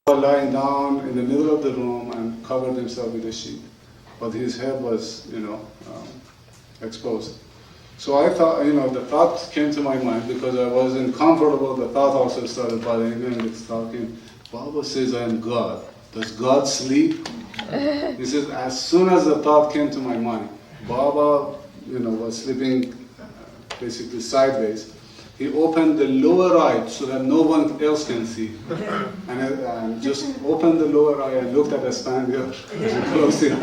lying down in the middle of the room and covered himself with a sheet, but his head was, exposed. So I thought, the thought came to my mind because I wasn't comfortable. The thought also started bothering me, and it's talking. Baba says, I am God. Does God sleep? He says, as soon as the thought came to my mind, Baba, was sleeping basically sideways. He opened the lower eye so that no one else can see. And just opened the lower eye and looked at Esfandiar and closed the eye.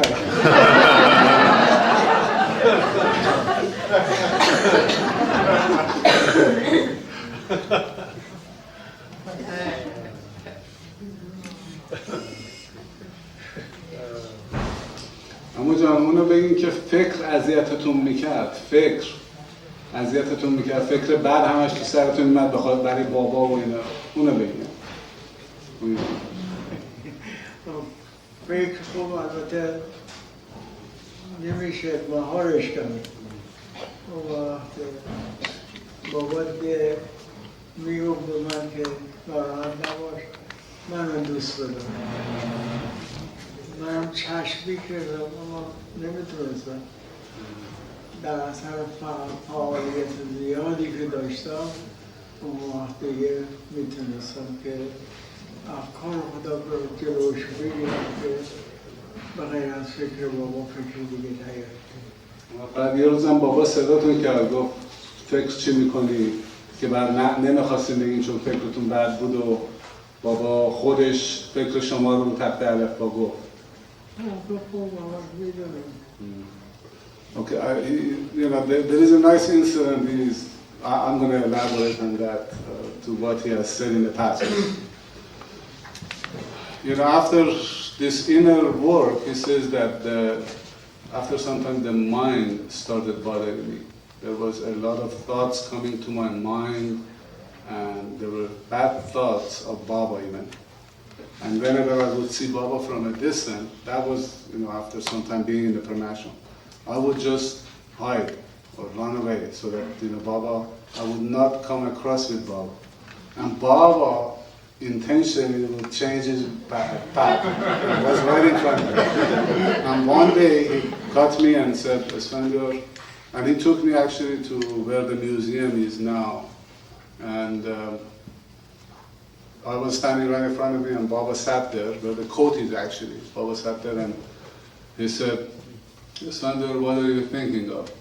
اما جان اونو بگین که فکر اذیتتون میکرد، فکر اذیتتون میکرد، فکر بعد همش تو سرتون میاد بخواد برای بابا و اینا، اونو بگین. فکر خوب البته نمیشه مهارش کنید. و بابا که میگفت به من که ناراحت نباش، منو دوست بدارم. منم چشمی کردم اما نمیتونستم. در اثر فعالیت زیادی که داشتم اون وقت دیگه میتونستم که افکار خدا رو جلوش بگیرم که بغیر از فکر بابا فکر دیگه نیاد. بعد یه روزم بابا صداتون کرد، گفت فکر چی میکنی؟ که بعد نمیخواستیم بگیم چون فکرتون بد بود و بابا خودش فکر شما رو تحت الفبا گفت. Okay, there is a nice incident. I'm going to elaborate on that to what he has said in the past. After this inner work, he says that after some time the mind started bothering me. There was a lot of thoughts coming to my mind, and there were bad thoughts of Baba even. And whenever I would see Baba from a distance, that was, after some time being in the pranasham, I would just hide or run away so that, Baba, I would not come across with Baba. And Baba intentionally would change his path. It was right in front of me. And one day he caught me and said, Esfandiar, and he took me actually to where the museum is now. And I was standing right in front of me and Baba sat there, where the coat is actually. Baba sat there and he said, Esfandiar, what are you thinking of?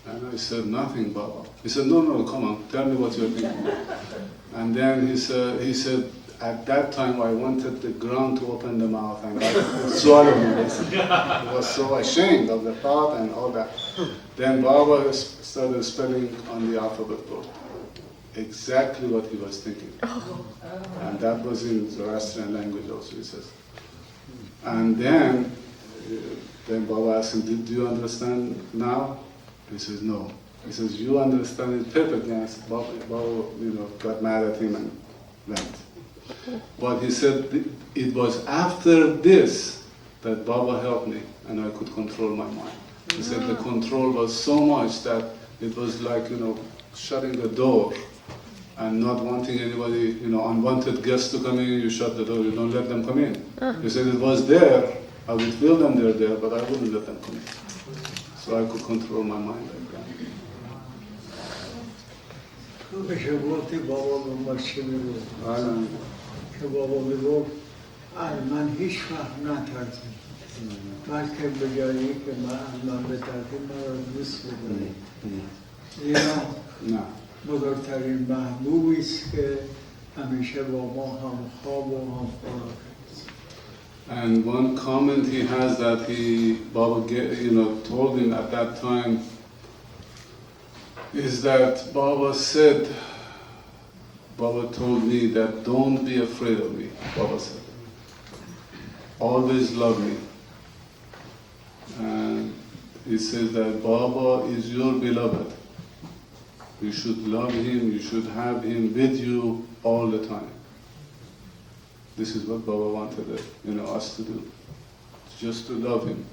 And I said, nothing, Baba. He said, no, come on, tell me what you're thinking of. And then he said, at that time I wanted the ground to open the mouth and I swallowed it. I was so ashamed of the thought and all that. Then Baba started spelling on the alphabet board exactly what he was thinking. And that was in Zoroastrian language also, he says. And then Baba asked him, do you understand now? He says, no. He says, you understand it perfectly. And Baba got mad at him and went. But he said, it was after this that Baba helped me and I could control my mind. He said the control was so much that it was like, shutting the door and not wanting anybody, unwanted guests to come in, you shut the door, you don't let them come in. He said it was there, I would feel them there, but I wouldn't let them come in. So I could control my mind like that. که گفتی بابا به ما چی میگفت؟ که بابا میگفت من هیچ وقت نترسم بلکه به جایی که من بترسم من رو دوست بداریم زیرا بزرگترین محبوبی است که همیشه با ما هم خواب و هم خوراک است. And one comment he has that Baba told him at that time is that Baba told me that don't be afraid of me, Baba said. Always love me. And he says that Baba is your beloved. You should love him, you should have him with you all the time. This is what Baba wanted us to do. Just to love him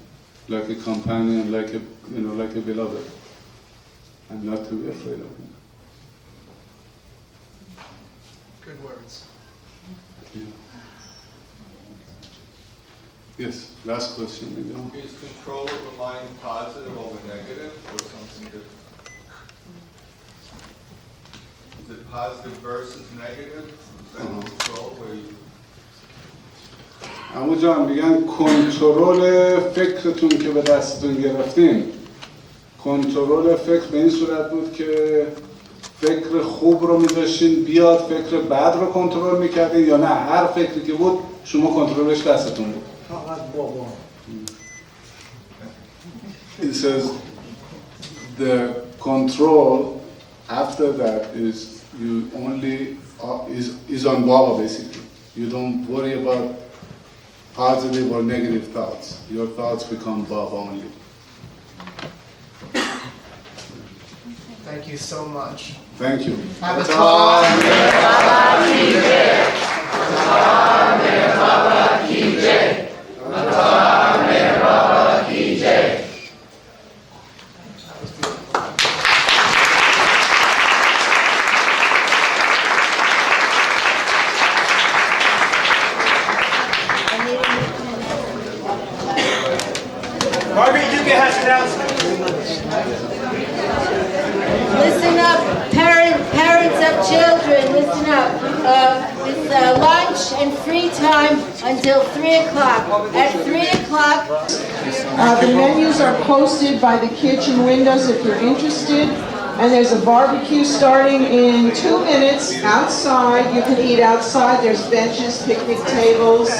like a companion, like a beloved. And not to be afraid of him. Good words. Yeah. Yes, last question. Is control of the mind positive over negative or something different? Is it positive versus negative? Is that control where you... عمو جان میگن کنترل فکرتون که به دستتون گرفتین، کنترل فکر به این صورت بود که فکر خوب رو میذاشتین بیاد، فکر بد رو کنترل میکردین، یا نه هر فکری که بود شما کنترلش دستتون بود؟ فقط بابا. It says the control after that is you only is on Baba basically. You don't worry about positive or negative thoughts. Your thoughts become Baba only. Thank you so much. Thank you. Margaret Yuga has announced. Listen up, parents of children, listen up. It's lunch and free time until 3 o'clock. At 3 o'clock... The menus are posted by the kitchen windows if you're interested. And there's a barbecue starting in 2 minutes outside. You can eat outside. There's benches, picnic tables.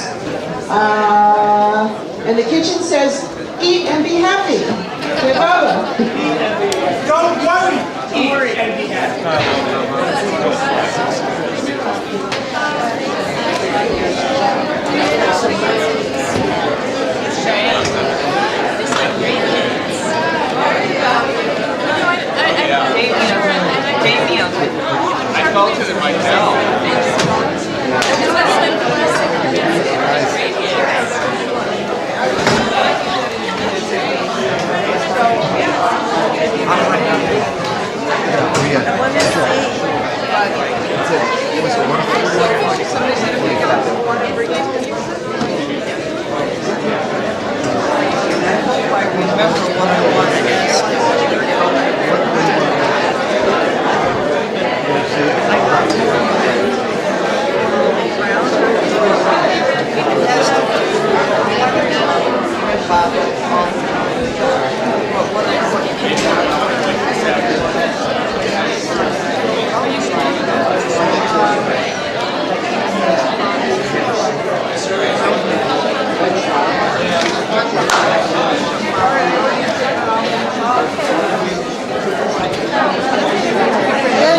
And the kitchen says, eat and be happy. With Baba. Don't worry. Eat and be happy. I felt it in my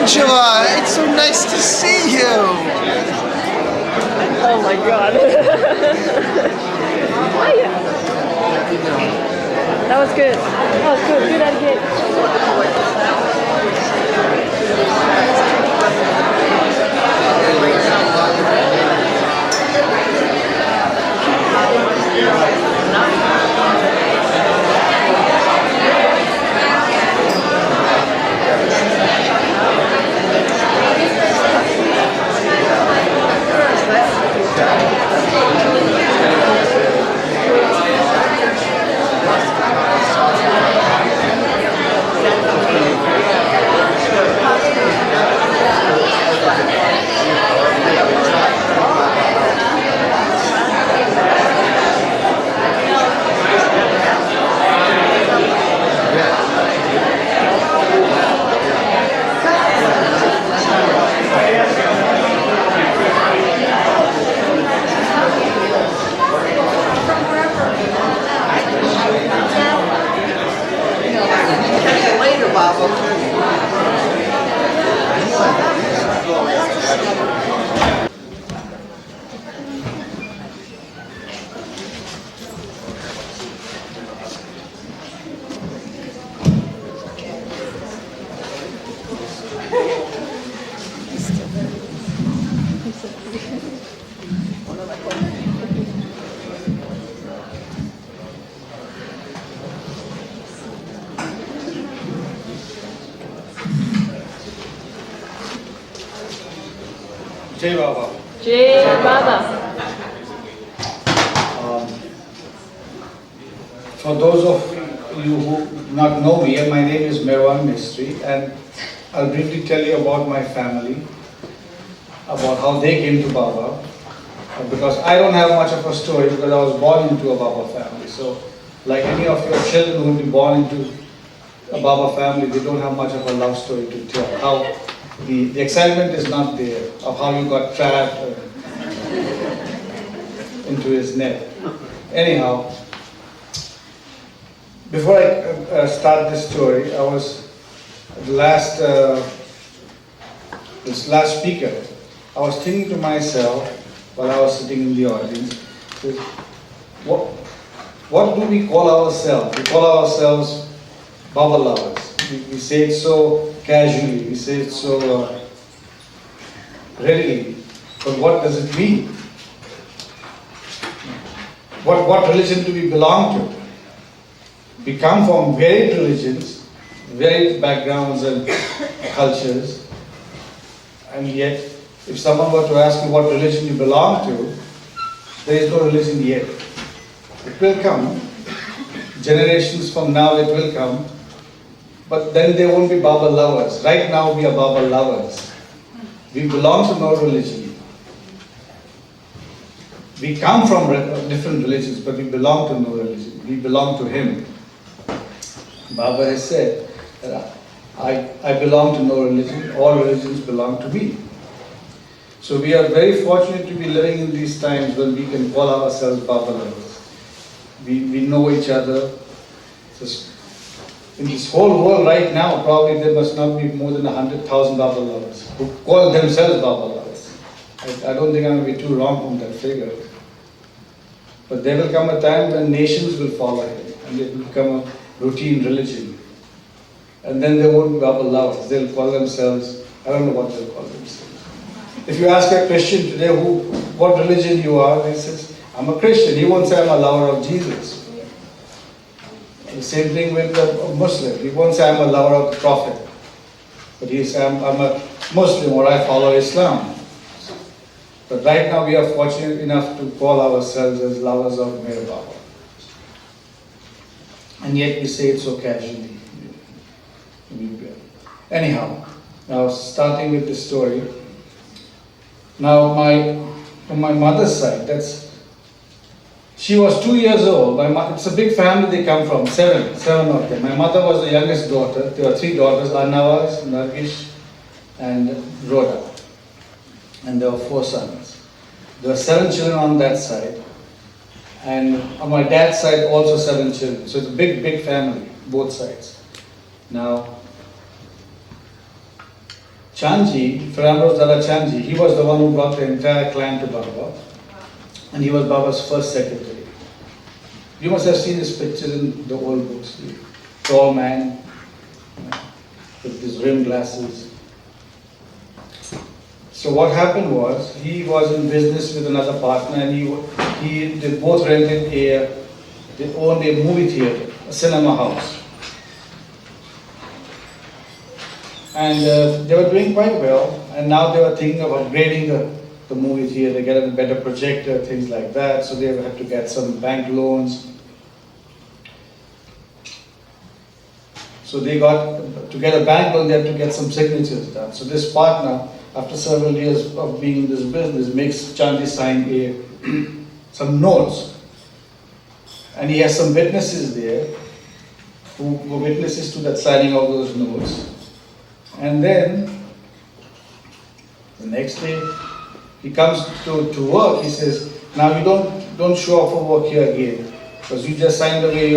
Angela, it's so nice to see you. Oh my God. That was good. That was good. Do that again. Jai Baba. Jai Baba. For those of you who do not know me, my name is Merwan Mistry, and I'll briefly tell you about my family, about how they came to Baba, because I don't have much of a story because I was born into a Baba family. So, like any of your children who will be born into a Baba family, they don't have much of a love story to tell. How the excitement is not there of how you got trapped into his net. Anyhow, before I start this story, I was this last speaker. I was thinking to myself while I was sitting in the audience, what do we call ourselves? We call ourselves Baba lovers. We say it so casually, we say it so readily, but what does it mean? What religion do we belong to? We come from varied religions, varied backgrounds and cultures, and yet, if someone were to ask you what religion you belong to, there is no religion yet. It will come. Generations from now it will come. But then there won't be Baba lovers. Right now we are Baba lovers. We belong to no religion. We come from different religions, but we belong to no religion. We belong to Him. Baba has said that I belong to no religion. All religions belong to me. So we are very fortunate to be living in these times when we can call ourselves Baba lovers. We know each other. In this whole world right now, probably there must not be more than 100,000 Baba lovers who call themselves Baba lovers. I don't think I'm going to be too wrong from that figure. But there will come a time when nations will follow Him and it will become a routine religion. And then there won't be Baba lovers. They'll call themselves, I don't know what they'll call themselves. If you ask a Christian today what religion you are, he says, I'm a Christian. He won't say I'm a lover of Jesus. The same thing with a Muslim. He won't say I'm a lover of the Prophet. But he says I'm a Muslim or I follow Islam. But right now we are fortunate enough to call ourselves as lovers of Mere Baba. And yet we say it so casually. Anyhow, now starting with the story. Now from my mother's side, she was 2 years old. It's a big family they come from, seven of them. My mother was the youngest daughter. There were 3 daughters, Arnavas, Nargish, and Rhoda. And there were 4 sons. There were 7 children on that side. And on my dad's side, also 7 children. So it's a big, big family, both sides. Now, Chanji, Faramroz Dada Chanji, he was the one who brought the entire clan to Baba. And he was Baba's first secretary. You must have seen his pictures in the old books. The tall man with his rimmed glasses. So what happened was, he was in business with another partner and they both rented they owned a movie theater, a cinema house. And they were doing quite well, and now they were thinking of upgrading the movie theater, get a better projector, things like that. So they had to get some bank loans. So they got, to get a bank loan, they had to get some signatures done. So this partner, after several years of being in this business, makes Chandi sign some notes. And he has some witnesses there, who were witnesses to that signing of those notes. And then, the next day, he comes to work. He says, now you don't show up for work here again, because you just signed away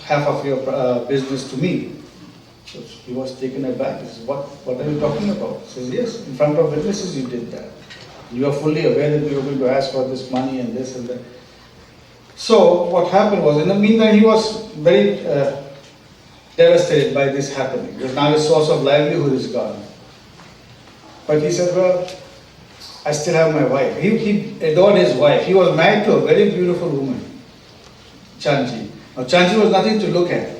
half of your business to me. So he was taken aback. He says, what are you talking about? He says, yes, in front of witnesses you did that. You are fully aware that we were going to ask for this money and this and that. So what happened was, in the meantime, he was very devastated by this happening, because now his source of livelihood is gone. But he said, well, I still have my wife. He adored his wife. He was married to a very beautiful woman, Chanji. Now Chanji was nothing to look at.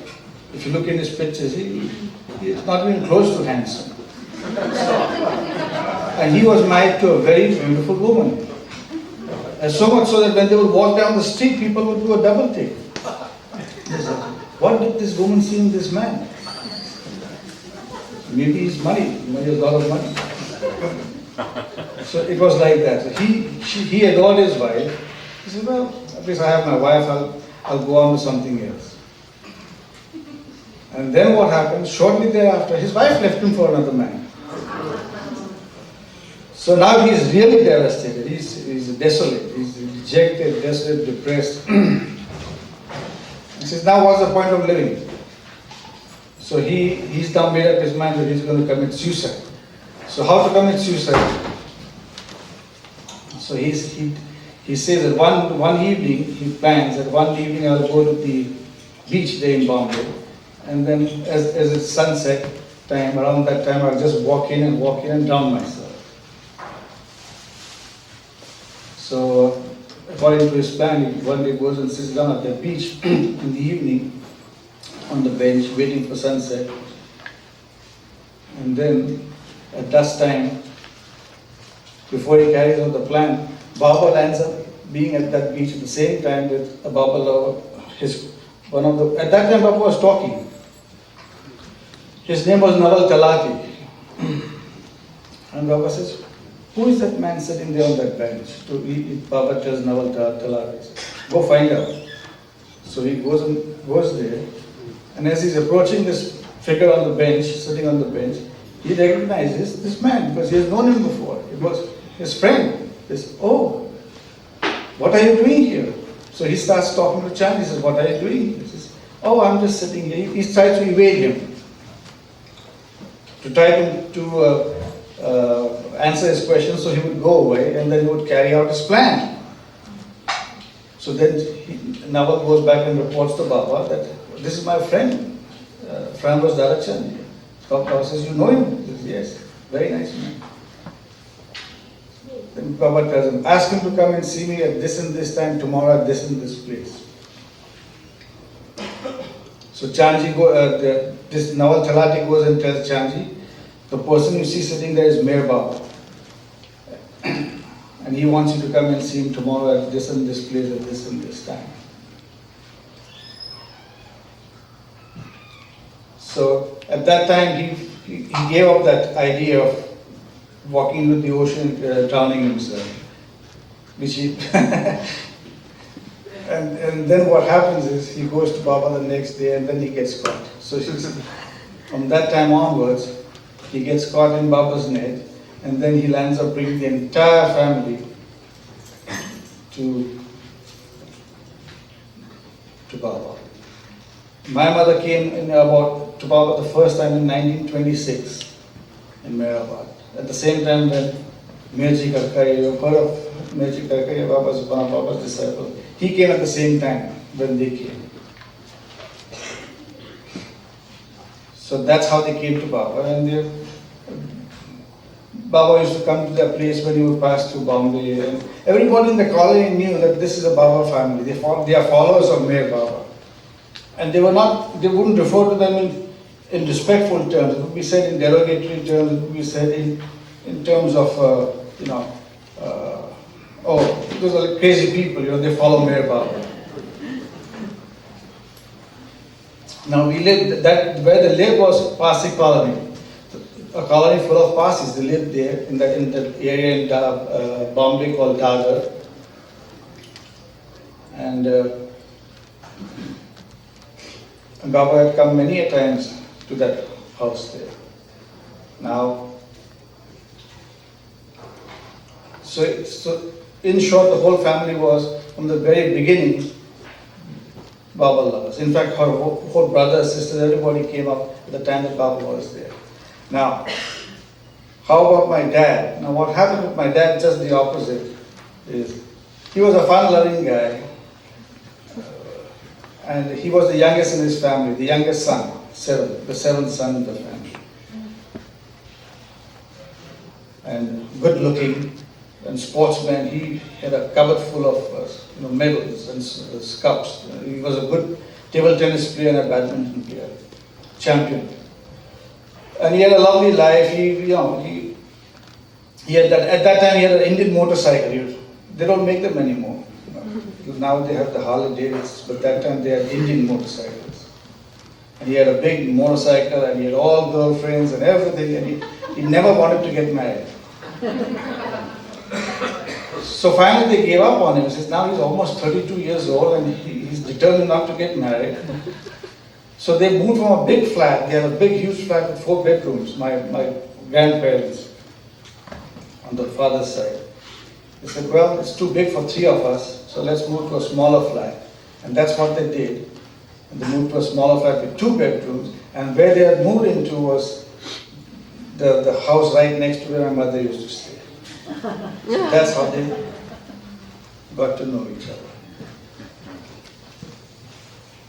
If you look in his pictures, he is not even close to handsome. And he was married to a very beautiful woman. And so much so that when they would walk down the street, people would do a double take. He said, what did this woman see in this man? Maybe he's money. He has a lot of money. So it was like that. So he adored his wife. He said, well, at least I have my wife, I'll go on to something else. And then what happened? Shortly thereafter, his wife left him for another man. So now he's really devastated. He's desolate. He's dejected, desolate, depressed. He says, now what's the point of living? So he's now made up his mind that he's going to commit suicide. So how to commit suicide? So he says that one evening, he plans that one evening I'll go to the beach there in Bombay, and then as it's sunset time, around that time I'll just walk in and drown myself. So according to his plan, he one day goes and sits down at the beach in the evening on the bench waiting for sunset, and then at dusk time, before he carries out the plan, Baba ends up being at that beach at the same time with a Baba lover. At that time Baba was talking. His name was Nawal Talati. And Baba says, who is that man sitting there on that bench? So Baba tells Nawal Talati, go find out. So he goes there, and as he's approaching this figure on the bench, sitting on the bench, he recognizes this man because he has known him before. It was his friend. He says, oh, what are you doing here? So he starts talking to Chand. He says, what are you doing? He says, oh, I'm just sitting here. He tries to evade him, to try to answer his question so he would go away and then he would carry out his plan. So then Nawal goes back and reports to Baba that this is my friend, Frambo's Darachan. Baba says, you know him? He says, yes, very nice man. Then Baba tells him, ask him to come and see me at this and this time, tomorrow at this and this place. So Chanji, this Nawal Talati goes and tells Chanji, the person you see sitting there is Mer Baba. And he wants you to come and see him tomorrow at this and this place at this and this time. So at that time he gave up that idea of walking into the ocean, drowning himself, which he and then what happens is he goes to Baba the next day and then he gets caught. So from that time onwards, he gets caught in Baba's net, and then he lands up bringing the entire family to Baba. My mother came to Baba the first time in 1926 in Mehrabad. At the same time that Mirji Karkari, you have heard of Mirji Karkari, Baba's one of Baba's disciples. He came at the same time when they came. So that's how they came to Baba. And Baba used to come to that place when he would pass through Bombay. And everybody in the colony knew that this is a Baba family. They are followers of Mer Baba. And they wouldn't refer to them in respectful terms. It would be said in derogatory terms. It would be said in terms of, oh, those are crazy people, they follow Mer Baba. Now where they lived was Parsi colony. A colony full of Parsis. They lived there in that area in Bombay called Dadar. And Baba had come many a times to that house there. Now, so in short, the whole family was, from the very beginning, Baba lovers. In fact, her whole brothers, sisters, everybody came up at the time that Baba was there. Now, how about my dad? Now, what happened with my dad, just the opposite, is he was a fun-loving guy, and he was the youngest in his family, the youngest son, the seventh son in the family. And good-looking and sportsman. He had a cupboard full of medals and cups. He was a good table tennis player and a badminton player, champion. And he had a lovely life. He had that. At that time, he had an Indian motorcycle. They don't make them anymore. Now they have the Harley Davidson, but that time they had Indian motorcycles. And he had a big motorcycle and he had all girlfriends and everything, and he never wanted to get married. So finally they gave up on him. He says now he's almost 32 years old and he's determined not to get married. So they moved from a big flat. They had a big, huge flat with 4 bedrooms, my grandparents on the father's side. They said, well, it's too big for 3 of us, so let's move to a smaller flat. And that's what they did. And they moved to a smaller flat with 2 bedrooms, and where they had moved into was the house right next to where my mother used to stay. So that's how they got to know each other.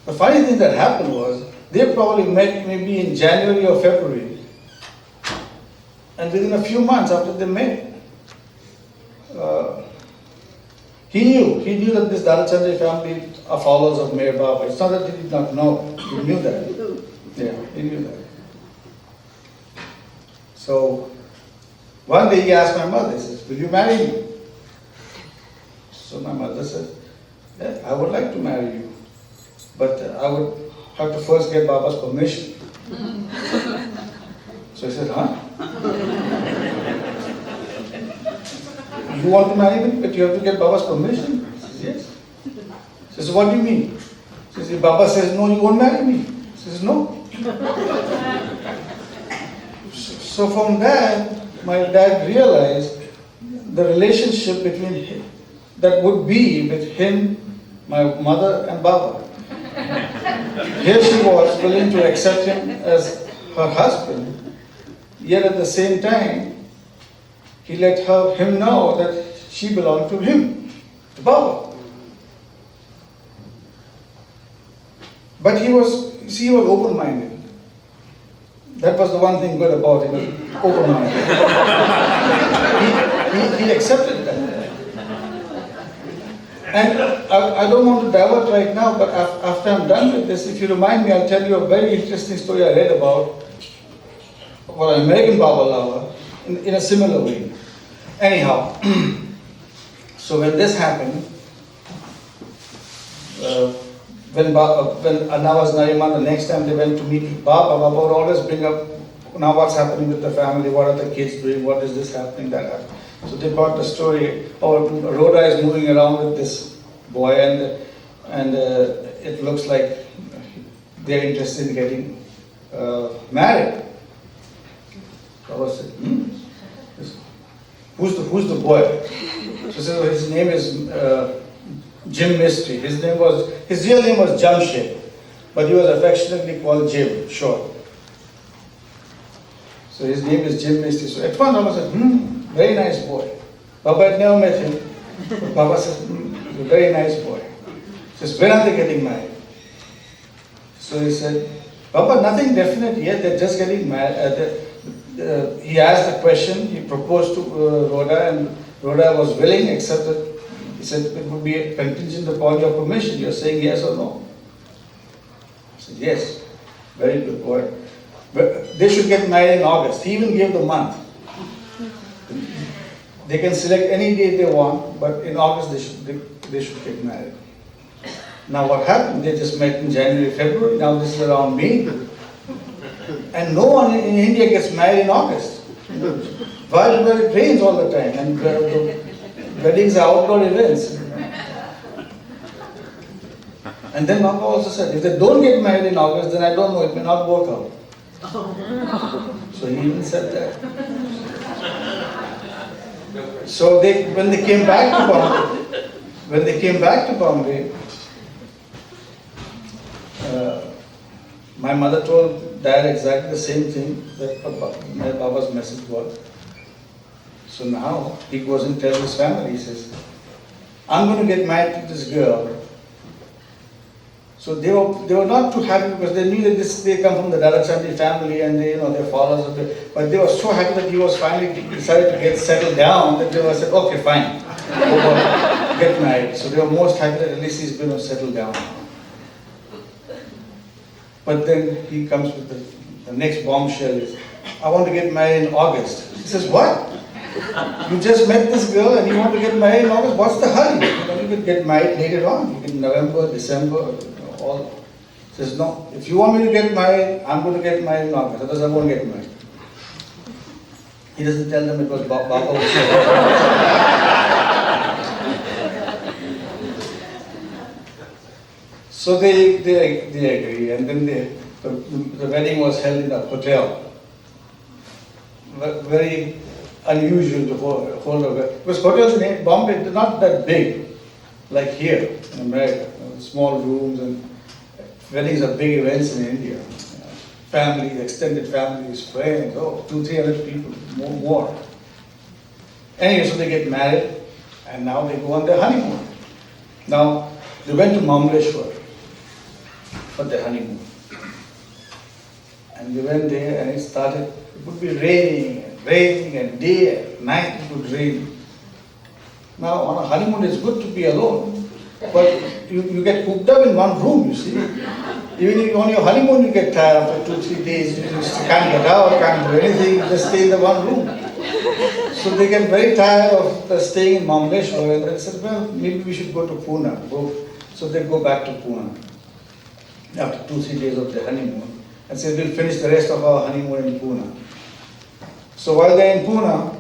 The funny thing that happened was, they probably met maybe in January or February. And within a few months after they met, he knew that this Dalachandri family are followers of Meher Baba. It's not that he did not know, he knew that. Yeah, he knew that. So, one day he asked my mother, he says, will you marry me? So my mother said, yeah, I would like to marry you, but I would have to first get Baba's permission. So he said, huh? You want to marry me, but you have to get Baba's permission? He says, yes. He says, what do you mean? He says, if Baba says no, you won't marry me. He says, no. So from that, my dad realized the relationship between him, that would be with him, my mother and Baba. Here she was willing to accept him as her husband, yet at the same time, he let him know that she belonged to him, to Baba. But he was open-minded. That was the one thing good about him, open-minded. he accepted that. And I don't want to divert right now, but after I'm done with this, if you remind me, I'll tell you a very interesting story I read about an American Baba lover in a similar way. Anyhow, so when this happened, when Annavas Nariman, the next time they went to meet Baba, Baba would always bring up, now what's happening with the family, what are the kids doing, what is this happening, that happening. So they brought the story, Rhoda is moving around with this boy and it looks like they're interested in getting married. Baba said, who's the boy? She said, his name is Jim Mistry. His real name was Jamshed, but he was affectionately called Jim, short. So his name is Jim Mistry. So at one Baba said, very nice boy. Baba had never met him, but Baba said, he's a very nice boy. He says, when are they getting married? So he said, Baba, nothing definite yet, they're just getting married. He asked the question, he proposed to Rhoda, and Rhoda was willing, except that he said it would be a contingent upon your permission. You're saying yes or no? I said, yes. Very good boy. But they should get married in August. He even gave the month. They can select any date they want, but in August they should get married. Now what happened? They just met in January, February. Now this is around May. And no one in India gets married in August. Where it rains all the time, and the weddings are outdoor events. And then Baba also said, if they don't get married in August, then I don't know, it may not work out. So he even said that. So when they came back to Bombay, my mother told Dad exactly the same thing that my Baba's message was. So now he goes and tells his family, he says, I'm going to get married to this girl. So they were not too happy because they knew that they come from the Dalachandri family and they're followers of it. But they were so happy that he was finally decided to get settled down that they were said, okay, fine, get married. So they were most happy that at least he's going to settle down. But then he comes with the next bombshell is, I want to get married in August. He says, what? You just met this girl and you want to get married in August, what's the hurry? You could get married later on, in November, December, all. He says, no, if you want me to get married, I'm going to get married in August, otherwise I won't get married. He doesn't tell them it was Baba who said it. So they agree, and then the wedding was held in a hotel. Very unusual to hold a wedding. Because hotels in Bombay, they're not that big, like here in America. Small rooms, and weddings are big events in India. Family, extended families, friends, 200-300 people, more. Anyway, so they get married, and now they go on their honeymoon. Now, they went to Mamleshwar for their honeymoon. And they went there, and it would be raining, and day and night it would rain. Now, on a honeymoon, it's good to be alone, but you get cooped up in one room, you see. Even if on your honeymoon, you get tired after 2-3 days, you just can't get out, can't do anything, you just stay in the one room. So they get very tired of staying in Mamleshwar, and they said, well, maybe we should go to Pune. So they go back to Pune after 2-3 days of their honeymoon, and say, we'll finish the rest of our honeymoon in Pune. So while they're in Pune,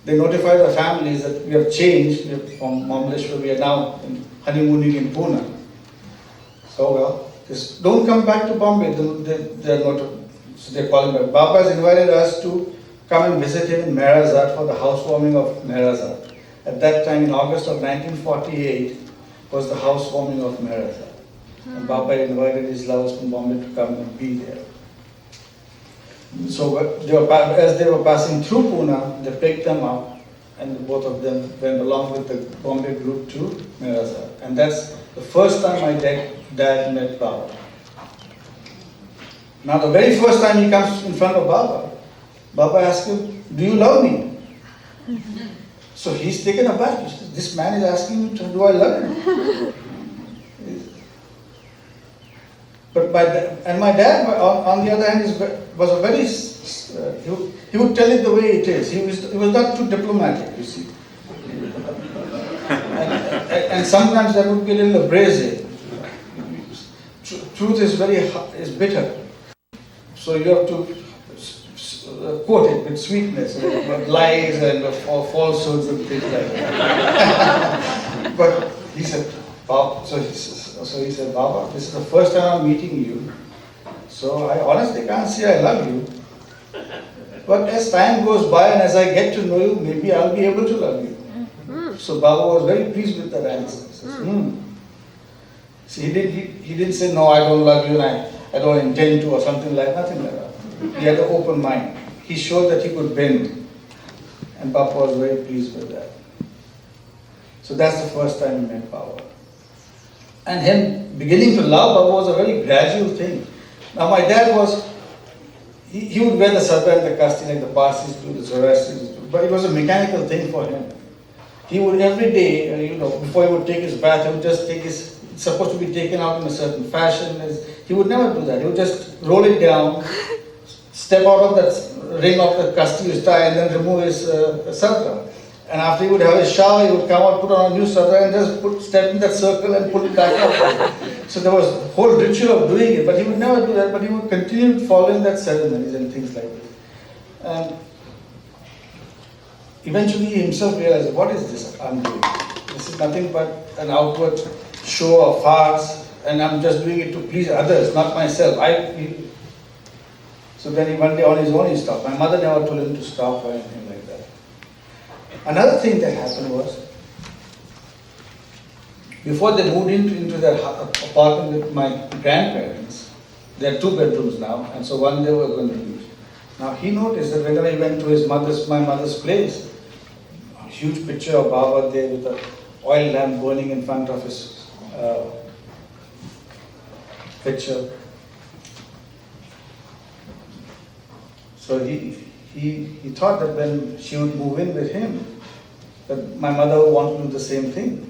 they notify the families that we have changed from Mamleshwar, we are now honeymooning in Pune. So, well, just don't come back to Bombay. They're not, so they're calling back. Baba has invited us to come and visit him in Meherazad for the housewarming of Meherazad. At that time, in August of 1948, was the housewarming of Meherazad. And Baba invited his lovers from Bombay to come and be there. So as they were passing through Pune, they picked them up, and both of them went along with the Bombay group to Meherazad. And that's the first time my dad met Baba. Now the very first time he comes in front of Baba, Baba asks him, do you love me? So he's taken aback. He says, this man is asking me, do I love him? But my dad, on the other hand, was a very, he would tell it the way it is. He was not too diplomatic, you see. And sometimes that would be a little abrasive. Truth is is bitter. So you have to quote it with sweetness, with lies and falsehoods and things like that. But he said, Baba, so he said, Baba, this is the first time I'm meeting you. So I honestly can't say I love you. But as time goes by and as I get to know you, maybe I'll be able to love you. So Baba was very pleased with that answer. He says, See, he didn't say, no, I don't love you and I don't intend to or nothing like that. He had an open mind. He showed that he could bend. And Baba was very pleased with that. So that's the first time he met Baba. And him beginning to love Baba was a very gradual thing. Now my dad was, he would wear the sarda and the kasti like the Parsis do, the Zoroastrians do, but it was a mechanical thing for him. He would every day, before he would take his bath, he would just take it's supposed to be taken out in a certain fashion. He would never do that. He would just roll it down, step out of that ring of the kasti tie and then remove his sarda. And after he would have his shower, he would come out, put on a new sarda and just step in that circle and put it back up. So there was a whole ritual of doing it, but he would never do that, but he would continue following that ceremonies and things like this. And eventually he himself realized, what is this I'm doing? This is nothing but an outward show of farce, and I'm just doing it to please others, not myself. So then one day on his own he stopped. My mother never told him to stop or anything like that. Another thing that happened was, before they moved into their apartment with my grandparents, there are 2 bedrooms now, and so one they were going to use. Now he noticed that whenever he went to my mother's place, a huge picture of Baba there with an oil lamp burning in front of his picture. So he thought that when she would move in with him, that my mother would want to do the same thing.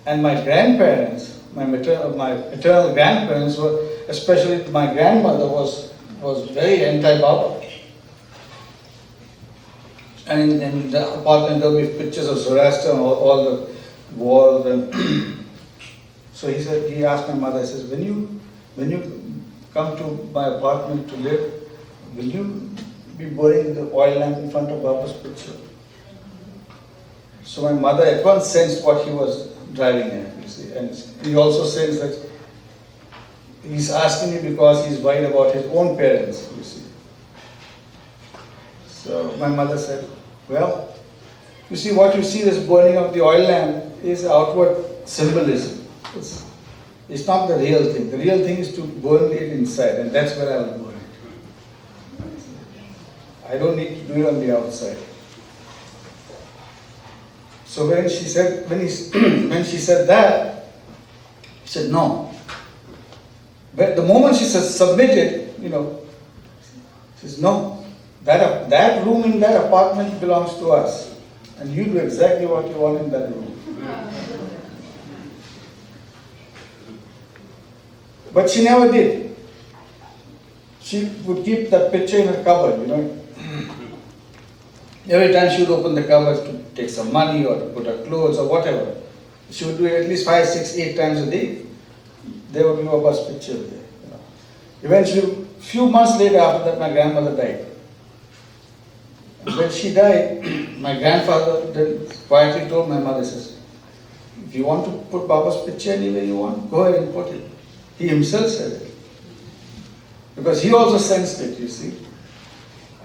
And my grandparents, my maternal grandparents were, especially my grandmother was very anti-Baba. And in the apartment there will be pictures of Zoroaster on all the walls. And so he asked my mother, he says, when you come to my apartment to live, will you be burning the oil lamp in front of Baba's picture? So my mother at once sensed what he was driving at, you see. And he also sensed that he's asking me because he's worried about his own parents, you see. So my mother said, well, you see, what you see, this burning of the oil lamp is outward symbolism. It's not the real thing. The real thing is to burn it inside, and that's where I will burn it. I don't need to do it on the outside. So when she said that, he said no. But the moment she said submit it, she says no. That room in that apartment belongs to us, and you do exactly what you want in that room. But she never did. She would keep that picture in her cupboard, Every time she would open the cupboard to take some money or to put her clothes or whatever, she would do it at least 5, 6, 8 times a day. There would be Baba's picture there. Eventually, a few months later after that, my grandmother died. When she died, my grandfather then quietly told my mother, says, if you want to put Baba's picture anywhere you want, go ahead and put it. He himself said it. Because he also sensed it, you see.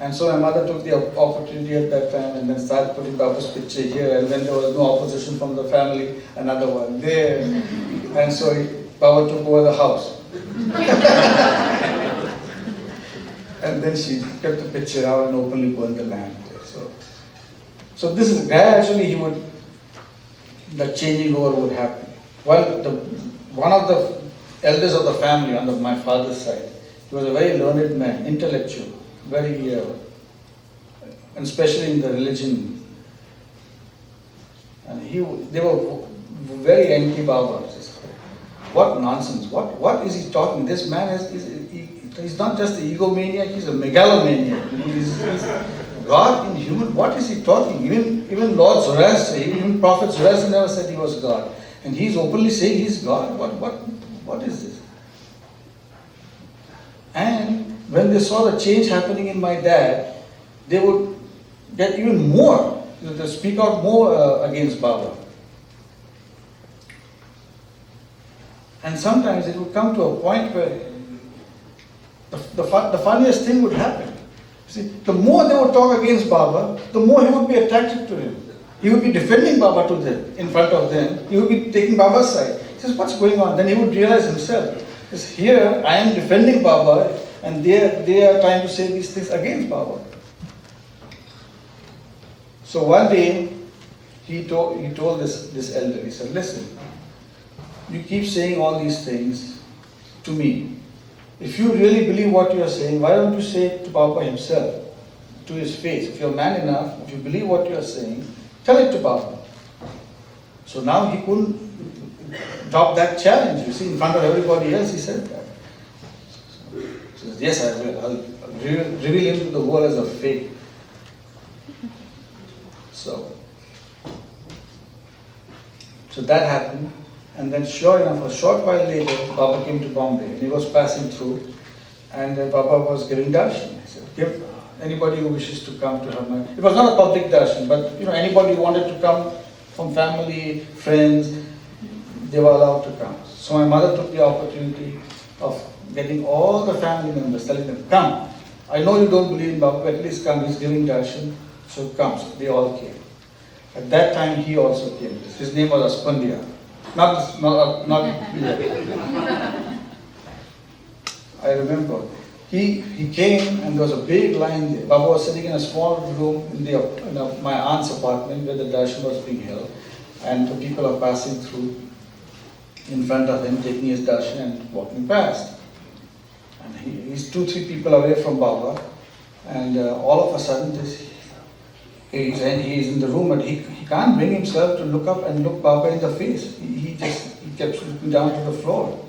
And so my mother took the opportunity at that time and then started putting Baba's picture here. And when there was no opposition from the family, another one there. And so Baba took over the house. And then she kept the picture out and openly burned the lamp. So this is gradually that changing over would happen. One of the elders of the family on my father's side, he was a very learned man, intellectual, very, and especially in the religion. And they were very anti-Baba. What nonsense! What is he talking? This man he's not just an egomaniac, he's a megalomaniac. He's God in human. What is he talking? Even Lord Zoroaster, even Prophet Zoroaster never said he was God, and he's openly saying he's God. What is this? And when they saw the change happening in my dad, they would get even more, to speak out more against Baba. And sometimes it would come to a point where the funniest thing would happen. See, the more they would talk against Baba, the more he would be attracted to him. He would be defending Baba to them, in front of them. He would be taking Baba's side. He says, what's going on? Then he would realize himself, because here I am defending Baba, and they are trying to say these things against Baba. So one day, he told this elder, he said, listen, you keep saying all these things to me. If you really believe what you are saying, why don't you say it to Baba himself, to his face? If you're man enough, if you believe what you are saying, tell it to Baba. So now he couldn't drop that challenge. You see, in front of everybody else, he said that. He says, yes, I will. I'll reveal him to the world as a fake. So that happened. And then sure enough, a short while later, Baba came to Bombay. And he was passing through, and Baba was giving darshan. He said, give anybody who wishes to come to her. It was not a public darshan, but anybody who wanted to come from family, friends, they were allowed to come. So my mother took the opportunity of getting all the family members, telling them, come. I know you don't believe in Baba, but at least come. He's giving darshan, so come. So they all came. At that time, he also came. His name was Esfandiar. Not I remember. He came and there was a big line there. Baba was sitting in a small room in my aunt's apartment where the darshan was being held, and the people are passing through in front of him, taking his darshan and walking past. And he's 2-3 people away from Baba, and all of a sudden he's in the room, and he can't bring himself to look up and look Baba in the face. He kept looking down to the floor.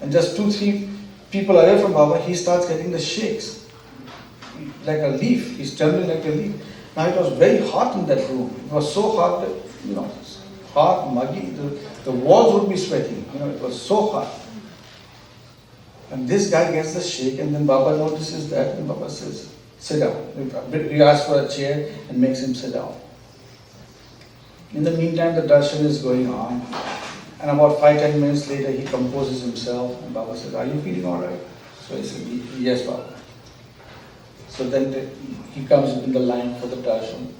And just 2-3 people away from Baba, he starts getting the shakes. Like a leaf. He's trembling like a leaf. Now it was very hot in that room. It was so hot that, hot, muggy. The walls would be sweating. It was so hot. And this guy gets the shake, and then Baba notices that, and Baba says, sit down. He asks for a chair and makes him sit down. In the meantime, the darshan is going on. And about 5-10 minutes later, he composes himself, and Baba says, are you feeling all right? So he said, yes, Baba. So then he comes in the line for the darshan.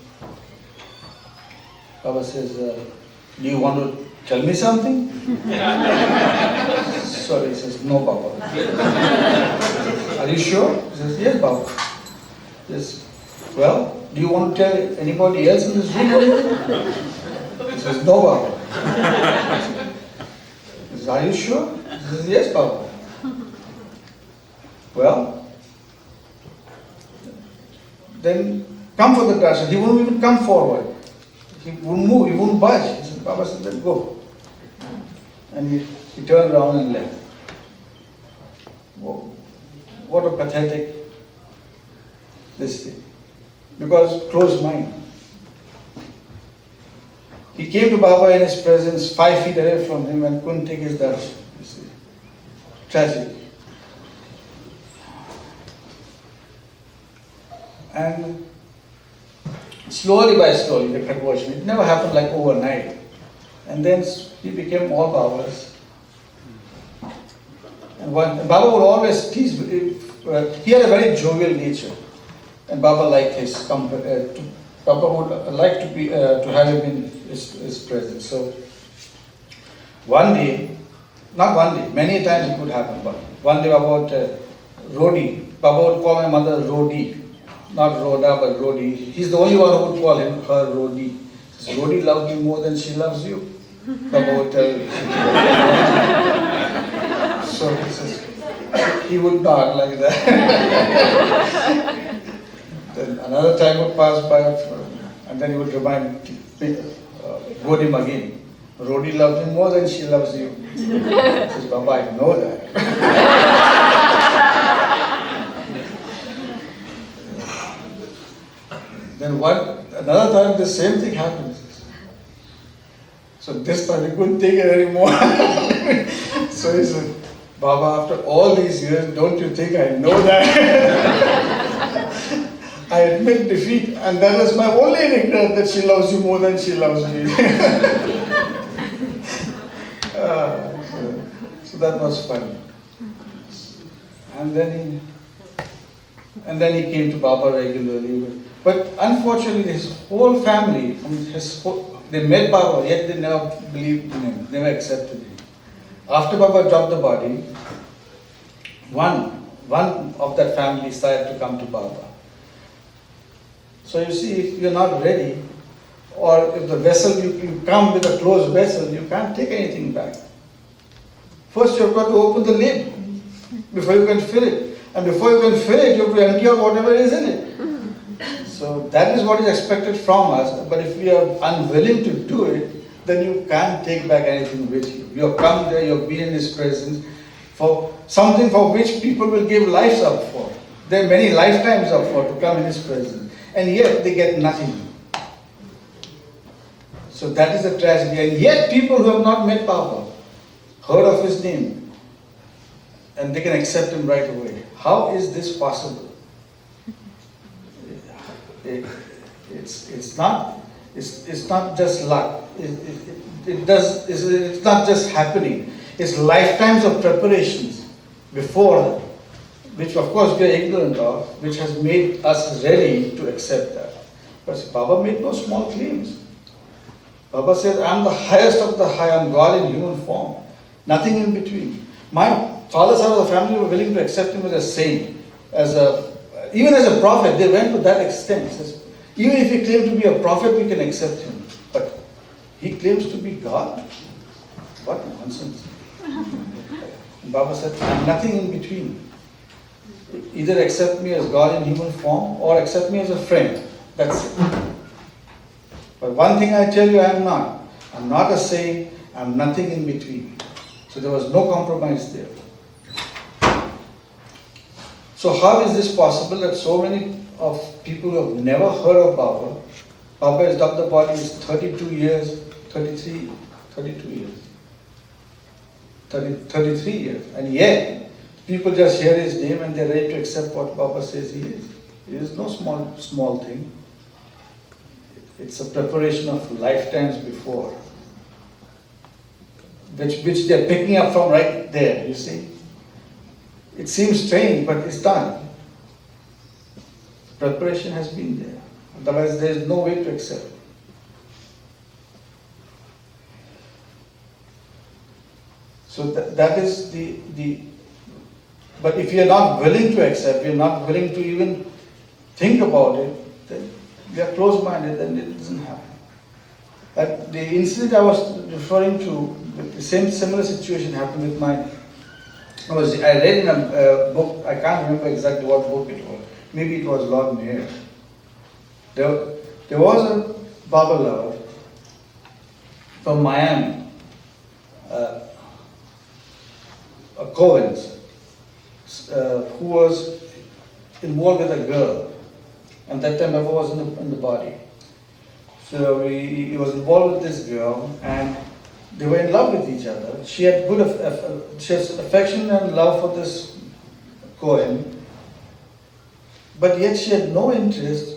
Baba says, do you want to tell me something? So he says, no, Baba. Are you sure? He says, yes, Baba. Yes. Well, do you want to tell anybody else in this room anything? He says, no, Baba. He says, are you sure? He says, yes, Baba. Well, then come for the darshan. He wouldn't even come forward. He wouldn't move, he wouldn't budge. He said, Baba said, then go. And he turned around and left. Whoa. What a pathetic this thing. Because closed mind. He came to Baba in his presence 5 feet away from him and couldn't take his darshan. You see. Tragedy. And slowly by slowly, the conversion, it never happened like overnight. And then he became all Baba's. And Baba would always tease, he had a very jovial nature. And Baba liked his company, Baba would like to have him in his presence. So one day, not one day, many times it would happen, but one day about Rodi, Baba would call my mother Rodi. Not Rhoda, but Rodi. He's the only one who would call him her Rodi. He says, Rodi loves you more than she loves you. Baba would tell you. So he says, he would nod like that. Then another time would pass by, and then he would remind Rodi again. Rodi loves you more than she loves you. He says, Baba, I know that. Then another time the same thing happens. So this time he couldn't take it anymore. So he said, Baba, after all these years, don't you think I know that? I admit defeat, and that was my only regret, that she loves you more than she loves me. So that was funny. And then he came to Baba regularly. But unfortunately, his whole family, they met Baba, yet they never believed in him, never accepted him. After Baba dropped the body, one of that family started to come to Baba. So you see, if you're not ready, or if the vessel, you come with a closed vessel, you can't take anything back. First you've got to open the lid before you can fill it. And before you can fill it, you have to empty out whatever is in it. So that is what is expected from us, but if we are unwilling to do it, then you can't take back anything with you. You have come there, you have been in His presence for something for which people will give lives up for. There are many lifetimes up for to come in His presence, and yet they get nothing. So that is a tragedy, and yet people who have not met Baba, heard of His name, and they can accept Him right away. How is this possible? It's not just luck. It's not just happening. It's lifetimes of preparations before, which of course we are ignorant of, which has made us ready to accept that. But Baba made no small claims. Baba says, I am the highest of the high, I am God in human form. Nothing in between. My father's side of the family were willing to accept him as a saint, even as a prophet. They went to that extent. Says, even if he claimed to be a prophet, we can accept him. But he claims to be God? What nonsense. And Baba said, I am nothing in between. Either accept me as God in human form or accept me as a friend. That's it. But one thing I tell you, I am not. I am not a saint. I am nothing in between. So there was no compromise there. So how is this possible that so many of people who have never heard of Baba, Baba has dubbed the body is 32 years, 33 years, 33 years, and yet people just hear his name and they're ready to accept what Baba says he is. It is no small thing. It's a preparation of lifetimes before, which they're picking up from right there, you see. It seems strange, but it's done. Preparation has been there. Otherwise, there is no way to accept. So that is the. But if you're not willing to accept, you're not willing to even think about it, then we are closed-minded, then it doesn't happen. But the incident I was referring to, the similar situation happened with I read in a book, I can't remember exactly what book it was. Maybe it was Lord Mayor. There was a Baba lover from Miami, a Covens, who was involved with a girl. And that time Baba was in the body. So he was involved with this girl, and they were in love with each other. She had she has affection and love for this Cohen, but yet she had no interest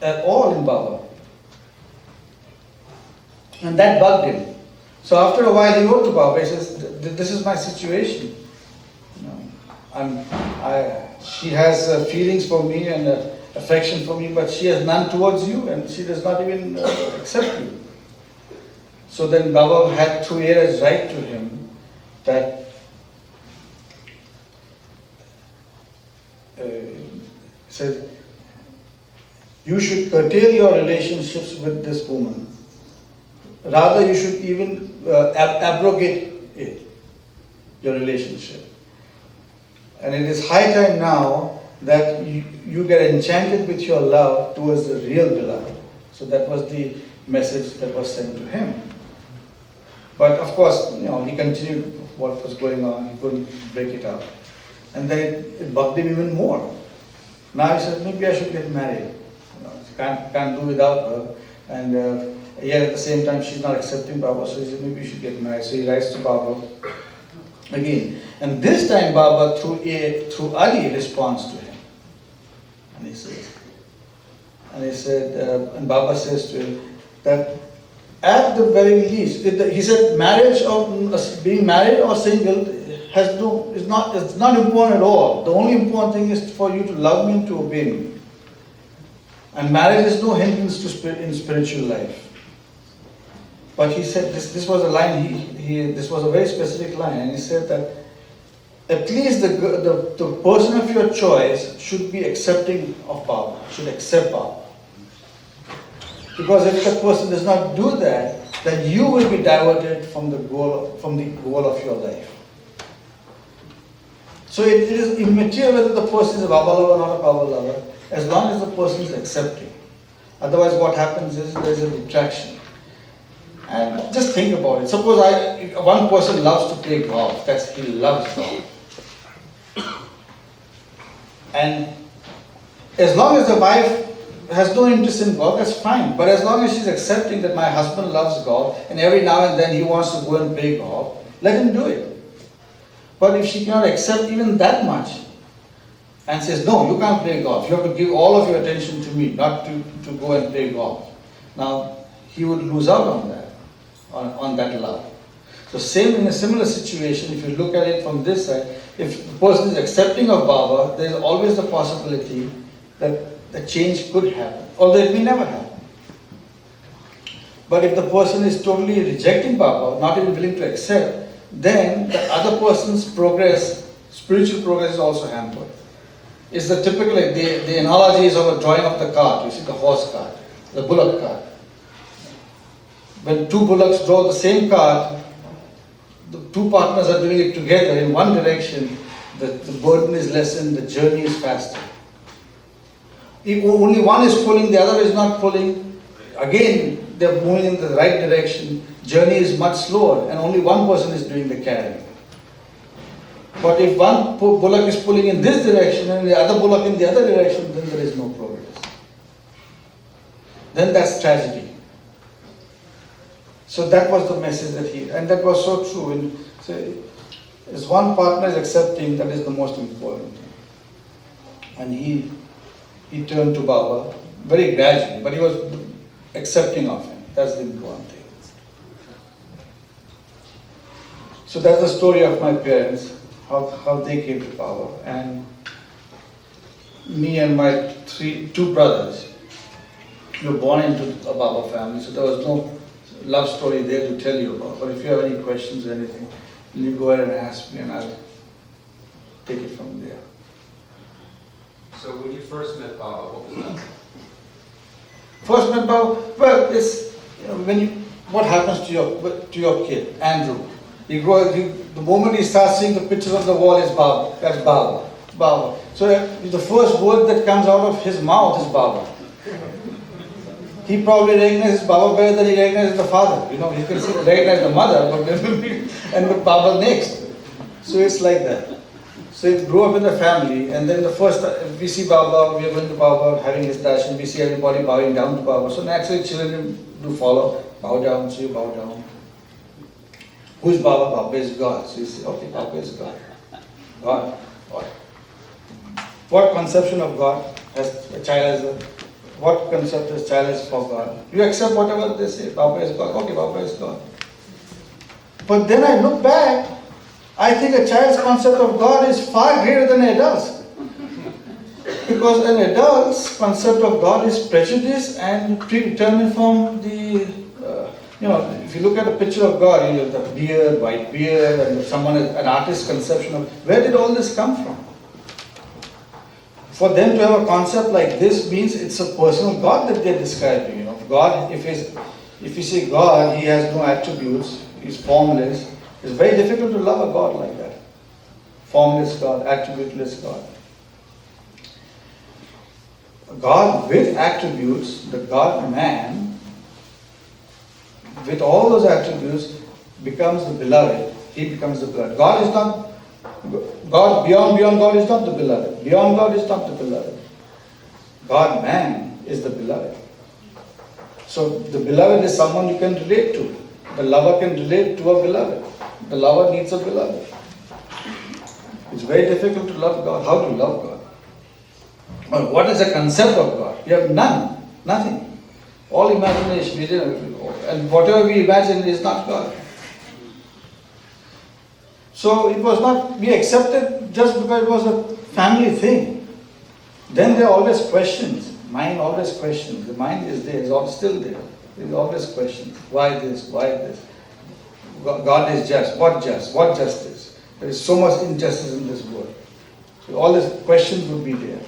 at all in Baba. And that bugged him. So after a while he wrote to Baba, he says, this is my situation. She has feelings for me and affection for me, but she has none towards you, and she does not even accept you. So then Baba had through years write to him that said, you should curtail your relationships with this woman. Rather, you should even abrogate it, your relationship. And it is high time now that you get enchanted with your love towards the real beloved. So that was the message that was sent to him. But of course, he continued what was going on. He couldn't break it up. And then it bugged him even more. Now he said, maybe I should get married. Can't do without her. And yet at the same time, she's not accepting Baba. So he said, maybe you should get married. So he writes to Baba again. And this time Baba, through Ali, responds to him. And he said, and Baba says to him that at the very least, he said, marriage or being married or single it's not important at all. The only important thing is for you to love me and to obey me. And marriage is no hindrance in spiritual life. But he said, this was a line, this was a very specific line, and he said that at least the person of your choice should be accepting of Baba, should accept Baba. Because if the person does not do that, then you will be diverted from the goal of your life. So it is immaterial whether the person is a Baba lover or not a Baba lover, as long as the person is accepting. Otherwise what happens is there is a detraction. And just think about it. Suppose one person loves to play golf. He loves golf. And as long as the wife has no interest in golf, that's fine. But as long as she's accepting that my husband loves golf and every now and then he wants to go and play golf, let him do it. But if she cannot accept even that much and says, no, you can't play golf. You have to give all of your attention to me, not to go and play golf. Now, he would lose out on that, on that love. So same in a similar situation, if you look at it from this side, if the person is accepting of Baba, there is always the possibility that the change could happen, although it may never happen. But if the person is totally rejecting Baba, not even willing to accept, then the other person's spiritual progress is also hampered. It's the typical, the analogy is of a drawing of the cart. You see the horse cart, the bullock cart. When two bullocks draw the same cart, the two partners are doing it together in one direction, the burden is lessened, the journey is faster. If only one is pulling, the other is not pulling, again they're moving in the right direction, journey is much slower and only one person is doing the carrying. But if one bullock is pulling in this direction and the other bullock in the other direction, then there is no progress. Then that's tragedy. So that was the message that and that was so true. And say, as one partner is accepting, that is the most important thing. And he turned to Baba very gradually, but he was accepting of him. That's the important thing. So that's the story of my parents, how they came to Baba. And me and my two brothers were born into a Baba family, so there was no love story there to tell you about. But if you have any questions or anything, you go ahead and ask me and I'll take it from there. So when you first met Baba, what was that? First met Baba, well, it's, what happens to your kid, Andrew? The moment he starts seeing the pictures on the wall is Baba, that's Baba, Baba. So the first word that comes out of his mouth is Baba. He probably recognizes Baba better than he recognizes the father. He can recognize the mother, but and the Baba next. So it's like that. So it grew up in the family, and then the first we see Baba, we are going to Baba, having his darshan, we see everybody bowing down to Baba. So naturally children do follow, bow down, so you bow down. Who is Baba? Baba is God. So you say, okay, Baba is God. God. What conception of God has a child has what concept is child has for God? You accept whatever they say, Baba is God. Okay, Baba is God. But then I look back, I think a child's concept of God is far greater than an adult's. Because an adult's concept of God is prejudice and predetermined from the, if you look at a picture of God, you have the beard, white beard, and an artist's conception of, where did all this come from? For them to have a concept like this means it's a personal God that they're describing. God, if you say God, he has no attributes, he's formless. It's very difficult to love a God like that. Formless God, attributeless God. God with attributes, the God man, with all those attributes, becomes the beloved. He becomes the beloved. God is not, God beyond God is not the beloved. Beyond God is not the beloved. God man is the beloved. So the beloved is someone you can relate to. The lover can relate to a beloved. The lover needs a beloved. It's very difficult to love God. How to love God? Well, what is the concept of God? You have none. Nothing. All imagination. And whatever we imagine is not God. So it was not, we accepted just because it was a family thing. Then there are always questions. Mind always questions. The mind is there, it's still there. There is always questions. Why this? Why this? God is just. What just? What justice? There is so much injustice in this world. So all these questions would be there.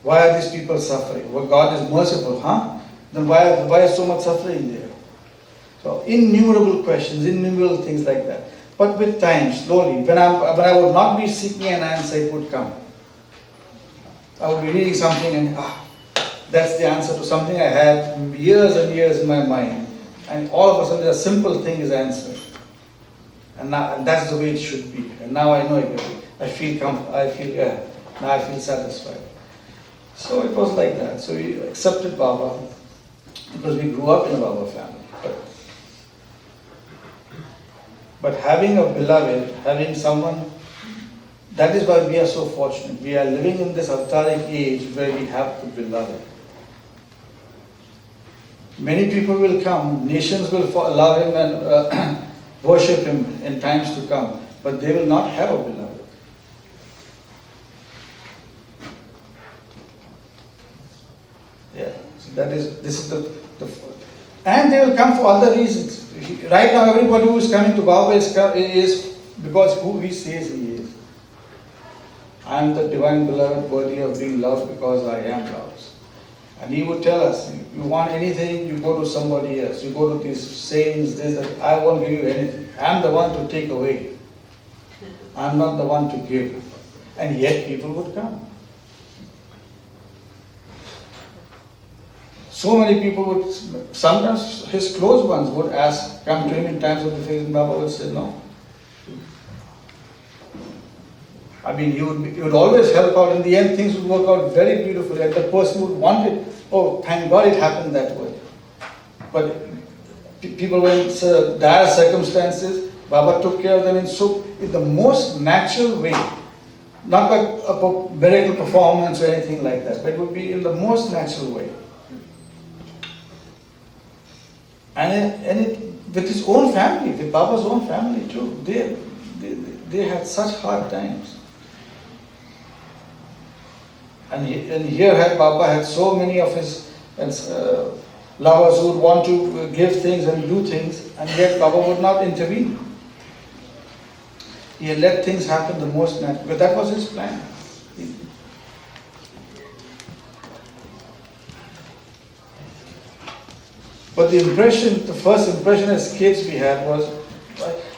Why are these people suffering? Well, God is merciful, huh? Then why is so much suffering there? So innumerable questions, innumerable things like that. But with time, slowly, when I would not be seeking an answer, it would come. I would be reading something and that's the answer to something I had years and years in my mind. And all of a sudden, a simple thing is answered. And that's the way it should be. And now I know everything. Now I feel satisfied. So it was like that. So we accepted Baba because we grew up in a Baba family. But having a beloved, having someone, that is why we are so fortunate. We are living in this avataric age where we have the beloved. Many people will come, nations will love him and worship him in times to come, but they will not have a beloved. Yeah, so this is the and they will come for other reasons. Right now, everybody who is coming to Baba is because who he says he is. I am the divine beloved, worthy of being loved because I am loved. And he would tell us, you want anything, you go to somebody else. You go to these saints, that. I won't give you anything. I am the one to take away. I am not the one to give. And yet people would come. So many people would, sometimes his close ones would come to him in times of the faith, and Baba would say, no, I mean, he would always help out. In the end, things would work out very beautifully, and the person would want it. Oh, thank God it happened that way. But people were in dire circumstances. Baba took care of them in the most natural way. Not like a miracle performance or anything like that, but it would be in the most natural way. And with his own family, with Baba's own family too, they had such hard times. And here Baba had so many of his lovers who would want to give things and do things, and yet Baba would not intervene. He had let things happen the most natural, but that was his plan. But the first impression as kids we had was,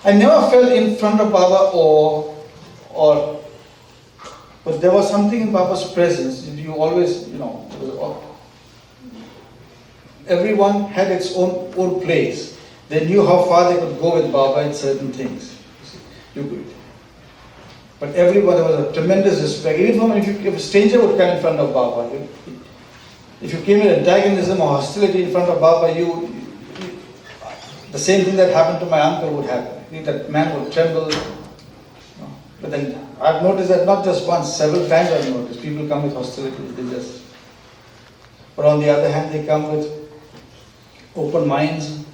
I never felt in front of Baba but there was something in Baba's presence. You always, everyone had its own place. They knew how far they could go with Baba in certain things. But everyone, there was a tremendous respect. Even if a stranger would come in front of Baba, if you came in antagonism or hostility in front of Baba, the same thing that happened to my uncle would happen. That man would tremble. But then I've noticed that not just once, several times I've noticed people come with hostility. But on the other hand, they come with open minds.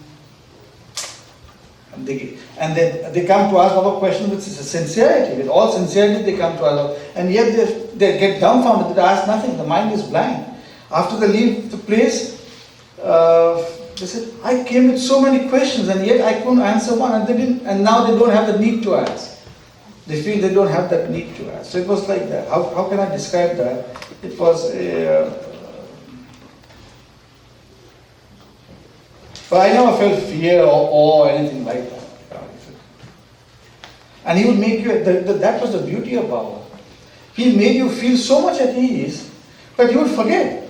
And they come to ask our question with sincerity. With all sincerity, they come to us. And yet they get dumbfounded. They ask nothing. The mind is blank. After they leave the place, they said, I came with so many questions and yet I couldn't answer one. And now they don't have the need to ask. They feel they don't have that need to ask. So it was like that. How can I describe that? It was but I never felt fear or awe or anything like that. And he would make you, that was the beauty of Baba. He made you feel so much at ease that you would forget.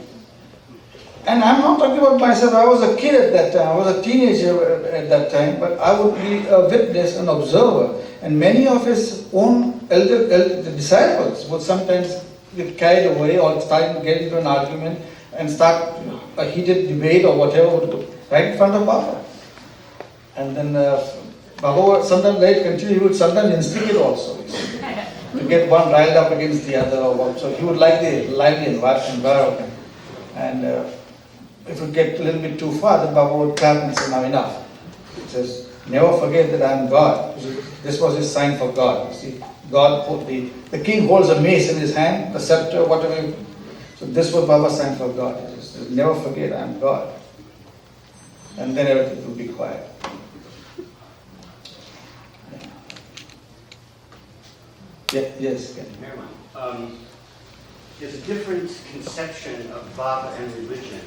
And I'm not talking about myself. I was a kid at that time. I was a teenager at that time. But I would be a witness, an observer. And many of his own elder disciples would sometimes get carried away or start to get into an argument and start a heated debate or whatever right in front of Baba. And then Baba would sometimes let it continue. He would sometimes instigate also. To get one riled up against the other or what. So he would like the lively environment. And if it get a little bit too far, then Baba would clap and say, now enough. He says, never forget that I am God. This was his sign for God. You see, God put the king holds a mace in his hand, a scepter, whatever. So this was Baba's sign for God. He says, never forget I am God. And then everything will be quiet. Yeah, yes, Ken. Merwan, there's a different conception of Baba and religion,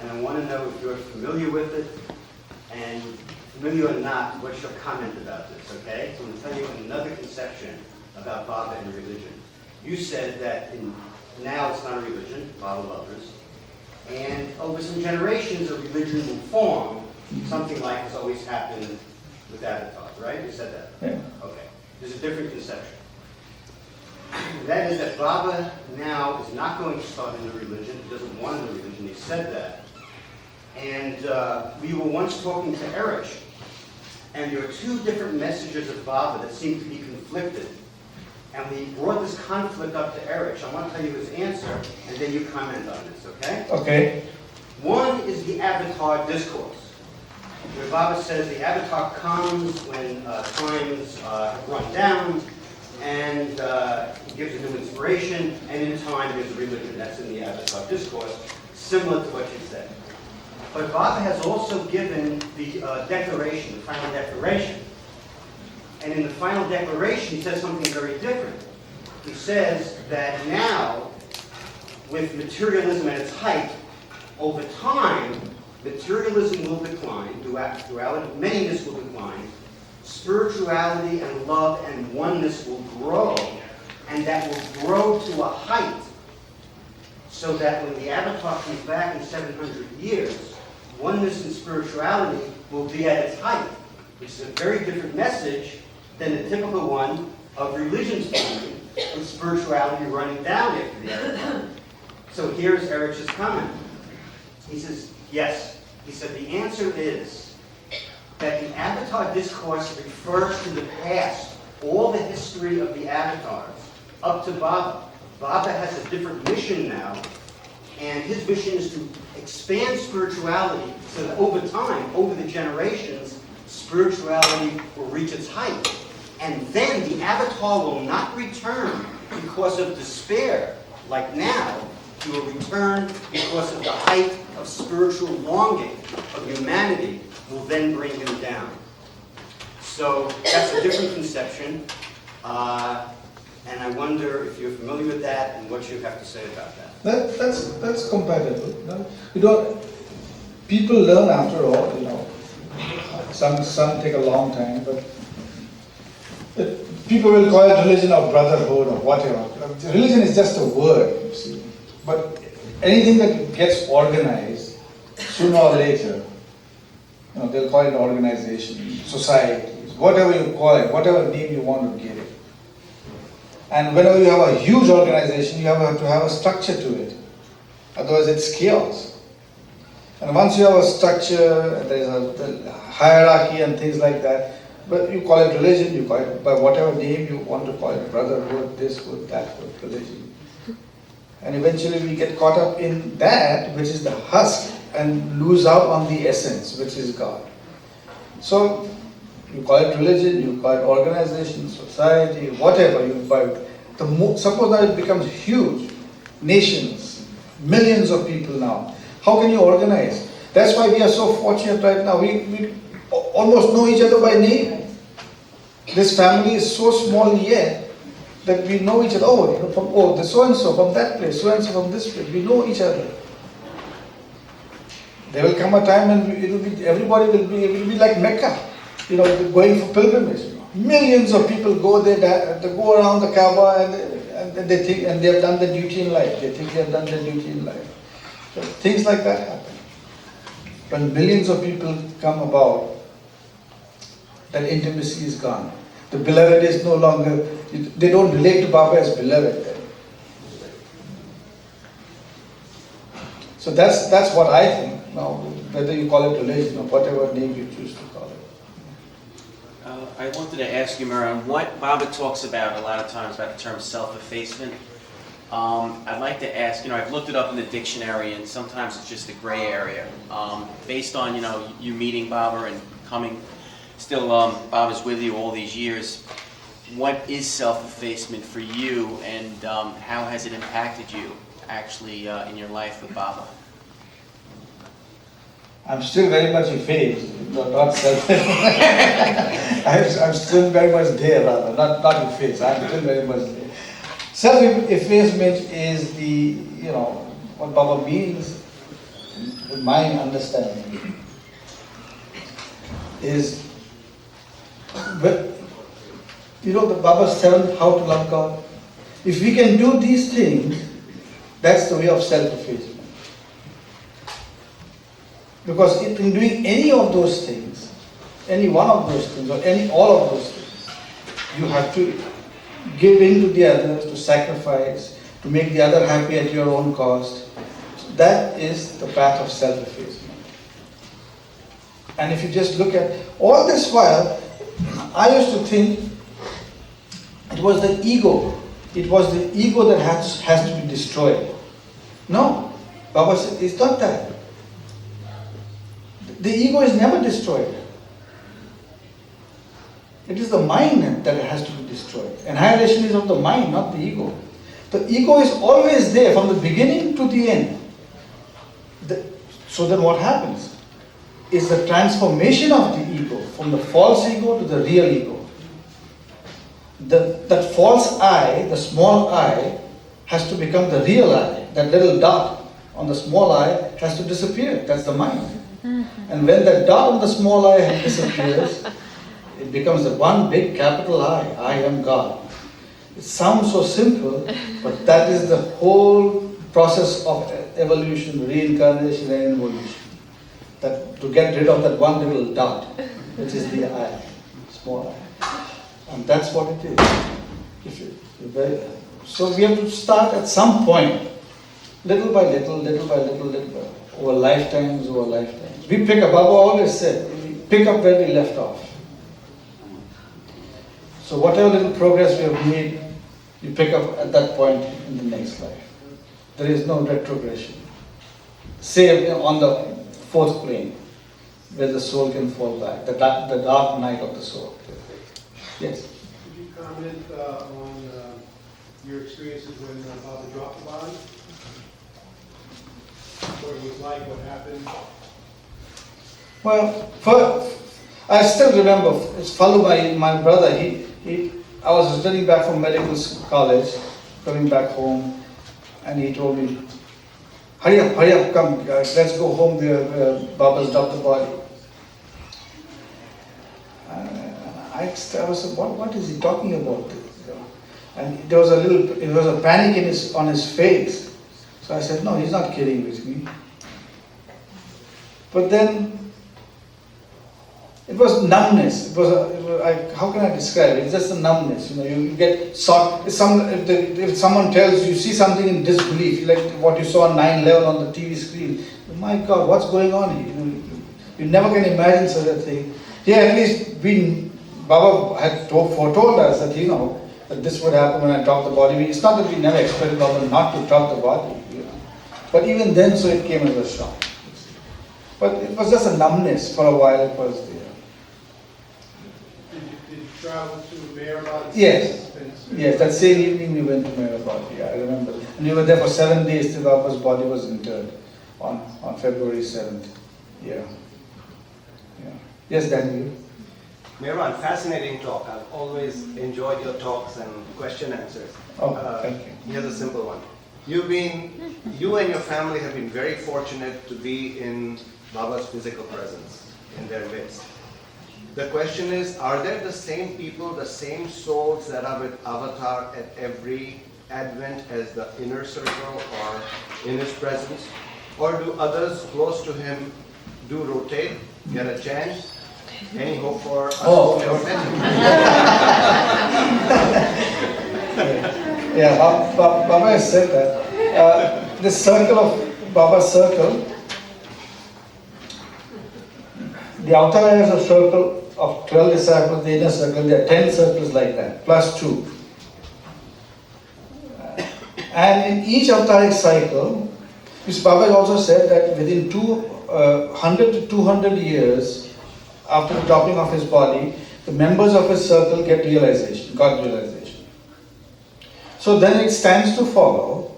and I want to know if you're familiar with it, and familiar or not, what's your comment about this, okay? So I'm going to tell you another conception about Baba and religion. You said that now it's not a religion, Baba lovers, and over some generations a religion will form, something like has always happened with avatars, right? You said that? Yeah. Okay. There's a different conception. That is that Baba now is not going to start a new religion. He doesn't want a new religion. He said that. And we were once talking to Erich, and there are two different messages of Baba that seem to be conflicted. And we brought this conflict up to Erich. I want to tell you his answer, and then you comment on this, okay? Okay. One is the avatar discourse, where Baba says the avatar comes when times have run down, and he gives a new inspiration, and in time there's a religion. That's in the avatar discourse, similar to what you said. But Baba has also given the declaration, the final declaration. And in the final declaration, he says something very different. He says that now, with materialism at its height, over time, materialism will decline, duality, manyness will decline, spirituality and love and oneness will grow, and that will grow to a height so that when the avatar comes back in 700 years, oneness and spirituality will be at its height, which is a very different message than the typical one of religion's point with spirituality running down after the avatar. So here's Erich's comment. He says, yes. He said, the answer is that the avatar discourse refers to the past, all the history of the avatars, up to Baba. Baba has a different mission now, and his mission is to expand spirituality so that over time, over the generations, spirituality will reach its height. And then the avatar will not return because of despair, like now. He will return because of the height of spiritual longing of humanity will then bring him down. So that's a different conception. And I wonder if you're familiar with that and what you have to say about that. That's compatible. No? You don't. People learn after all. You know, some take a long time, but people will call it religion or brotherhood or whatever. Religion is just a word, you see. But anything that gets organized, sooner or later, you know, they'll call it organization, societies, whatever you call it, whatever name you want to give it. And whenever you have a huge organization, you have to have a structure to it. Otherwise, it's chaos. And once you have a structure, there's a hierarchy and things like that. But you call it religion, you call it by whatever name you want to call it, brotherhood, this hood, that hood, religion. And eventually we get caught up in that, which is the husk, and lose out on the essence, which is God. So you call it religion, you call it organization, society, whatever you call it. Suppose that it becomes huge, nations, millions of people now. How can you organize? That's why we are so fortunate right now. We almost know each other by name. This family is so small yet that we know each other. Oh, the so-and-so from that place, so-and-so from this place. We know each other. There will come a time when everybody will be like Mecca, you know, going for pilgrimage. Millions of people go there, they go around the Kaaba and they think, and they have done their duty in life. They think they have done their duty in life. So things like that happen. When millions of people come about, that intimacy is gone. The beloved is no longer, they don't relate to Baba as beloved then. So that's what I think. Now, whether you call it religion or whatever name you choose to call it. I wanted to ask you, Merwan, what Baba talks about a lot of times about the term self-effacement. I'd like to ask, I've looked it up in the dictionary and sometimes it's just a gray area. Based on, you meeting Baba and coming, still Baba's with you all these years, what is self-effacement for you and how has it impacted you actually in your life with Baba? I'm still very much effaced, not self-effacement. I'm still very much there rather, not effaced, I'm still very much there. Self-effacement is what Baba means, in my understanding, is, the Baba's telling how to love God. If we can do these things, that's the way of self-effacement. Because in doing any of those things, any one of those things, or all of those things, you have to give in to the others, to sacrifice, to make the other happy at your own cost. That is the path of self-effacement. And if you just look at all this while, I used to think it was the ego. It was the ego that has to be destroyed. No, Baba said it's not that. The ego is never destroyed. It is the mind that has to be destroyed. Annihilation is of the mind, not the ego. The ego is always there from the beginning to the end. So then what happens? Is the transformation of the ego from the false ego to the real ego. That false I, the small I, has to become the real I. That little dot on the small I has to disappear. That's the mind. And when that dot on the small I disappears, it becomes the one big capital I am God. It sounds so simple, but that is the whole process of evolution, reincarnation and evolution. That to get rid of that one little dot, which is the I, small I. And that's what it is. So we have to start at some point, little by little, over lifetimes. We pick up, Baba always said, we pick up where we left off. So whatever little progress we have made, you pick up at that point in the next life. There is no retrogression. Save on the fourth plane, where the soul can fall back, the dark night of the soul. Yes? Could you comment on your experiences when Baba dropped the body? What it was like, what happened? Well, I still remember, it's followed by my brother. I was returning back from medical college, coming back home, and he told me, hurry up, come, let's go home, Baba's dropped the body. I was, what is he talking about? And there was a panic on his face. So I said, no, he's not kidding with me. But then, it was numbness. How can I describe it? It's just a numbness. You get shocked. If someone tells you, see something in disbelief, like what you saw on 9/11 on the TV screen. My God, what's going on here? You never can imagine such a thing. Here, at least Baba had foretold us that that this would happen when I drop the body. It's not that we never expected Baba not to drop the body. But even then, so it came as a shock. But it was just a numbness for a while. It was there. Did you travel to Merwan? Yes, that same evening we went to Merwan. Yeah, I remember. And we were there for 7 days till Baba's body was interred on February 7th. Yeah. Yes, Daniel. Merwan, fascinating talk. I've always enjoyed your talks and question answers. Thank you. Here's a simple one. You and your family have been very fortunate to be in Baba's physical presence, in their midst. The question is, are there the same people, the same souls that are with Avatar at every advent as the inner circle or in his presence? Or do others close to him do rotate, get a chance? Any hope for us to never met him? Yeah, Baba has said that. This circle of Baba's circle, the outer eye is a circle of 12 disciples, the inner circle, there are 10 circles like that, plus 2. And in each avtaric cycle, Baba has also said that within 100 to 200 years after the dropping of his body, the members of his circle get realization, God realization. So then it stands to follow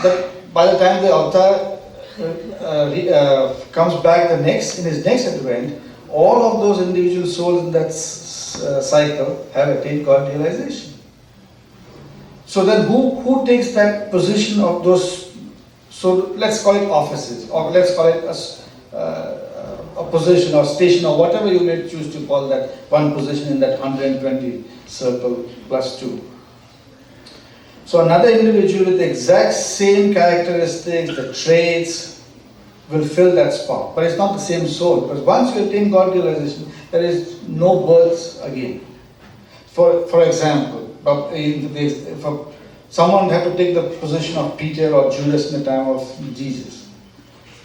that by the time the avatar comes back in his next advent, all of those individual souls in that cycle have attained God realization. So then who takes that position of those, so let's call it offices, or let's call it a position or station or whatever you may choose to call that one position in that 120 circle plus 2. So another individual with the exact same characteristics, the traits, will fill that spot. But it's not the same soul. Because once you attain God realization, there is no birth again. For example, if someone had to take the position of Peter or Judas in the time of Jesus.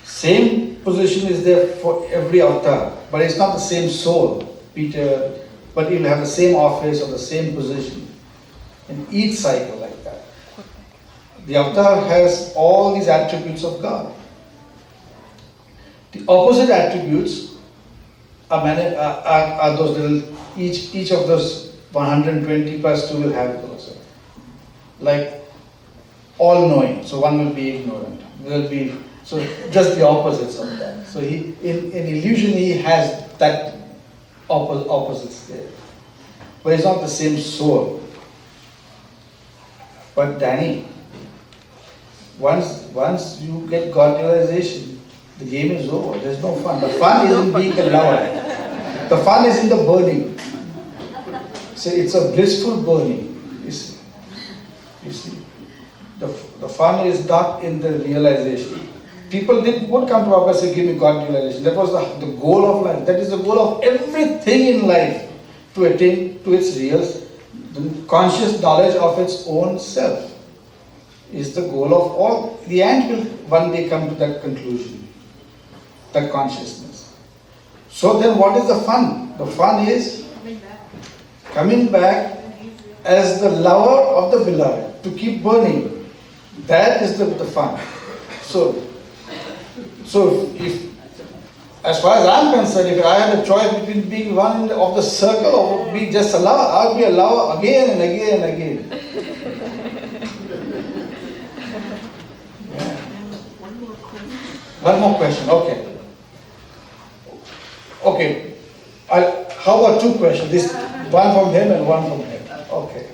Same position is there for every avatar, but it's not the same soul, Peter, but he will have the same office or the same position in each cycle like that. The avatar has all these attributes of God. The opposite attributes are those little, each of those 120 plus 2 will have it also. Like all-knowing, so one will be ignorant. Will be so just the opposites of that. So in illusion he has that opposites there, but it's not the same soul. But Danny, once you get God realization, the game is over. There's no fun. The fun isn't being the lover. The fun is in the burning. So it's a blissful burning. You see, the fun is not in the realization. People would come to Baba and say, give me God realization. That was the goal of life. That is the goal of everything in life, to attain to its real The conscious knowledge of its own self is the goal of all. The ant will one day come to that conclusion, that consciousness. So then what is the fun? The fun is coming back as the lover of the beloved, to keep burning. That is the fun. So if, as far as I'm concerned, if I had a choice between being one of the circle or being just a lover, I'll be a lover again and again and again. Yeah. One more question, okay. Okay, how about two questions? This one from him and one from him. Okay.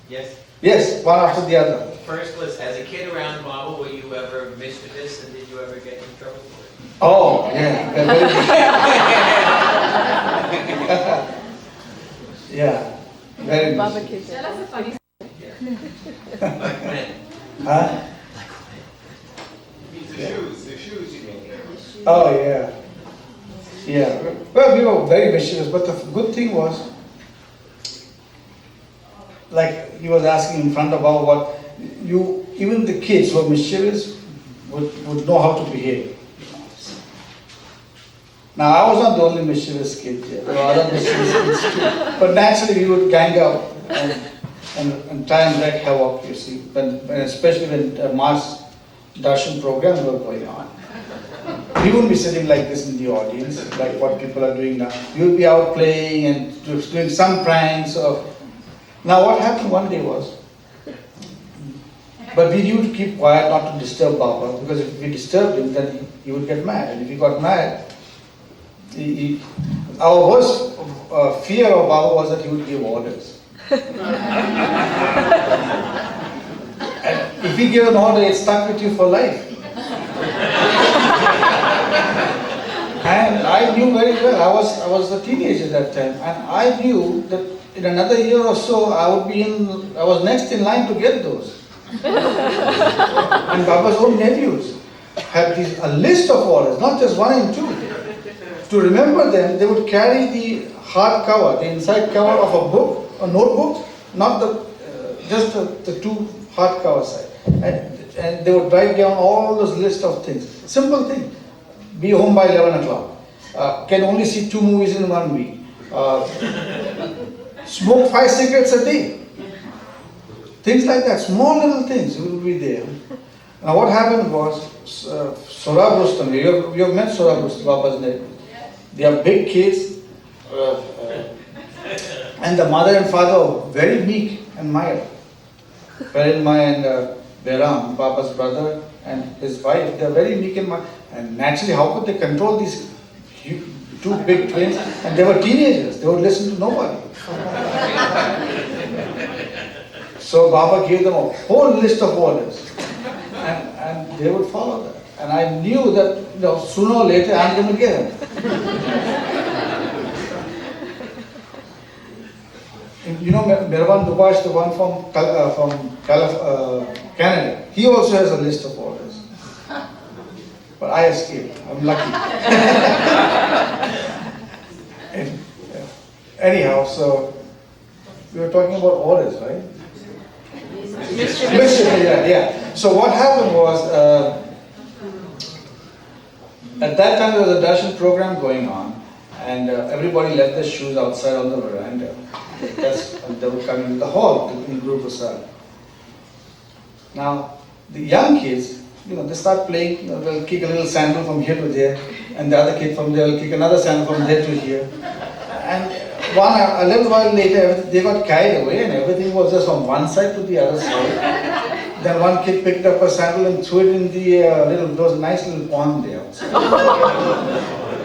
Yes. Yes, one after the other. First was, as a kid around Baba, were you ever mischievous and did you ever get in trouble for it? Oh, yeah. Yeah, very Baba good. kids. Like when? Huh? The shoes you mean. Oh, yeah. Yeah. Well, we were very mischievous, but the good thing was, like he was asking in front of our what, even the kids who were mischievous would know how to behave. Now, I was not the only mischievous kid. There were other mischievous kids too. But naturally, we would gang up and try and wreak havoc, you see, especially when mass darshan programs were going on. We wouldn't be sitting like this in the audience, like what people are doing now. We would be out playing and doing some pranks. Now, what happened one day was, but we knew to keep quiet, not to disturb Baba, because if we disturbed him, then he would get mad. And if he got mad, our worst fear of Baba was that he would give orders. And if he gave an order, it stuck with you for life. And I knew very well, I was a teenager at that time, and I knew that in another year or so, I was next in line to get those. And Baba's own nephews had a list of orders, not just one and two. To remember them, they would carry the hard cover, the inside cover of a book, a notebook, not just the two hard cover side. And they would write down all those list of things. Simple thing. Be home by 11 o'clock. Can only see 2 movies in 1 week. Smoke 5 cigarettes a day. Things like that, small little things will be there. Now what happened was, Sohrab Rustam, you have met Sohrab Rustam, Baba's nephew. They are big kids, and the mother and father are very meek and mild. Parinma and Behram, Baba's brother, and his wife, they are very meek and mild. And naturally, how could they control these two big twins? And they were teenagers, they would listen to nobody. So Baba gave them a whole list of orders, and they would follow that. And I knew that sooner or later I'm going to get them. You know Merwan Mistry, the one from Canada, he also has a list of orders. But I escaped, I'm lucky. Anyhow, so we were talking about orders, right? Yeah. So what happened was, at that time there was a darshan program going on, and everybody left their shoes outside on the veranda. And they would come into the hall in Guru Prasad. Now, the young kids, they start playing, they'll kick a little sandal from here to there, and the other kid from there will kick another sandal from there to here. And a little while later, they got carried away and everything was just from one side to the other side. Then one kid picked up a sandal and threw it in the there was a nice little pond there.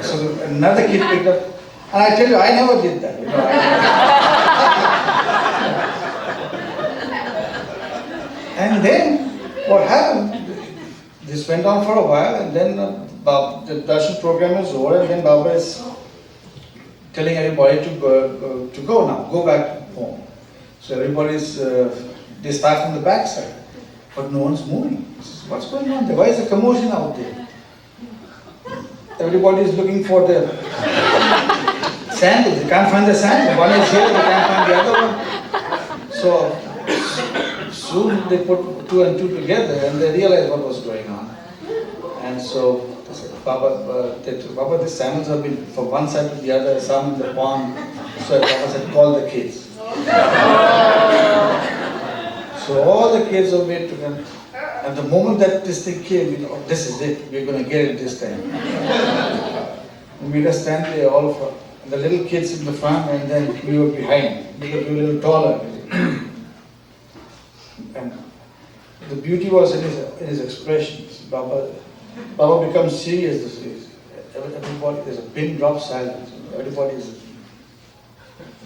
So another kid picked up, and I tell you, I never did that. And then what happened? This went on for a while, and then the darshan program is over, and then Baba is telling everybody to go now, go back home. So everybody's, they start from the back side, but no one's moving. What's going on there? Why is a commotion out there? Everybody is looking for the sandals. They can't find the sandals. One is here, they can't find the other one. So soon they put two and two together and they realized what was going on. And so they said, Baba, the sandals have been from one side to the other, some in the pond. So Baba said, call the kids. So all the kids were made together. And the moment that this thing came, we thought, this is it, we're going to get it this time. We made us stand there, all of us. The little kids in the front and then we were behind, because we were a little taller. And the beauty was in his expressions. Baba becomes serious. Everybody, there's a pin drop silence. Everybody is,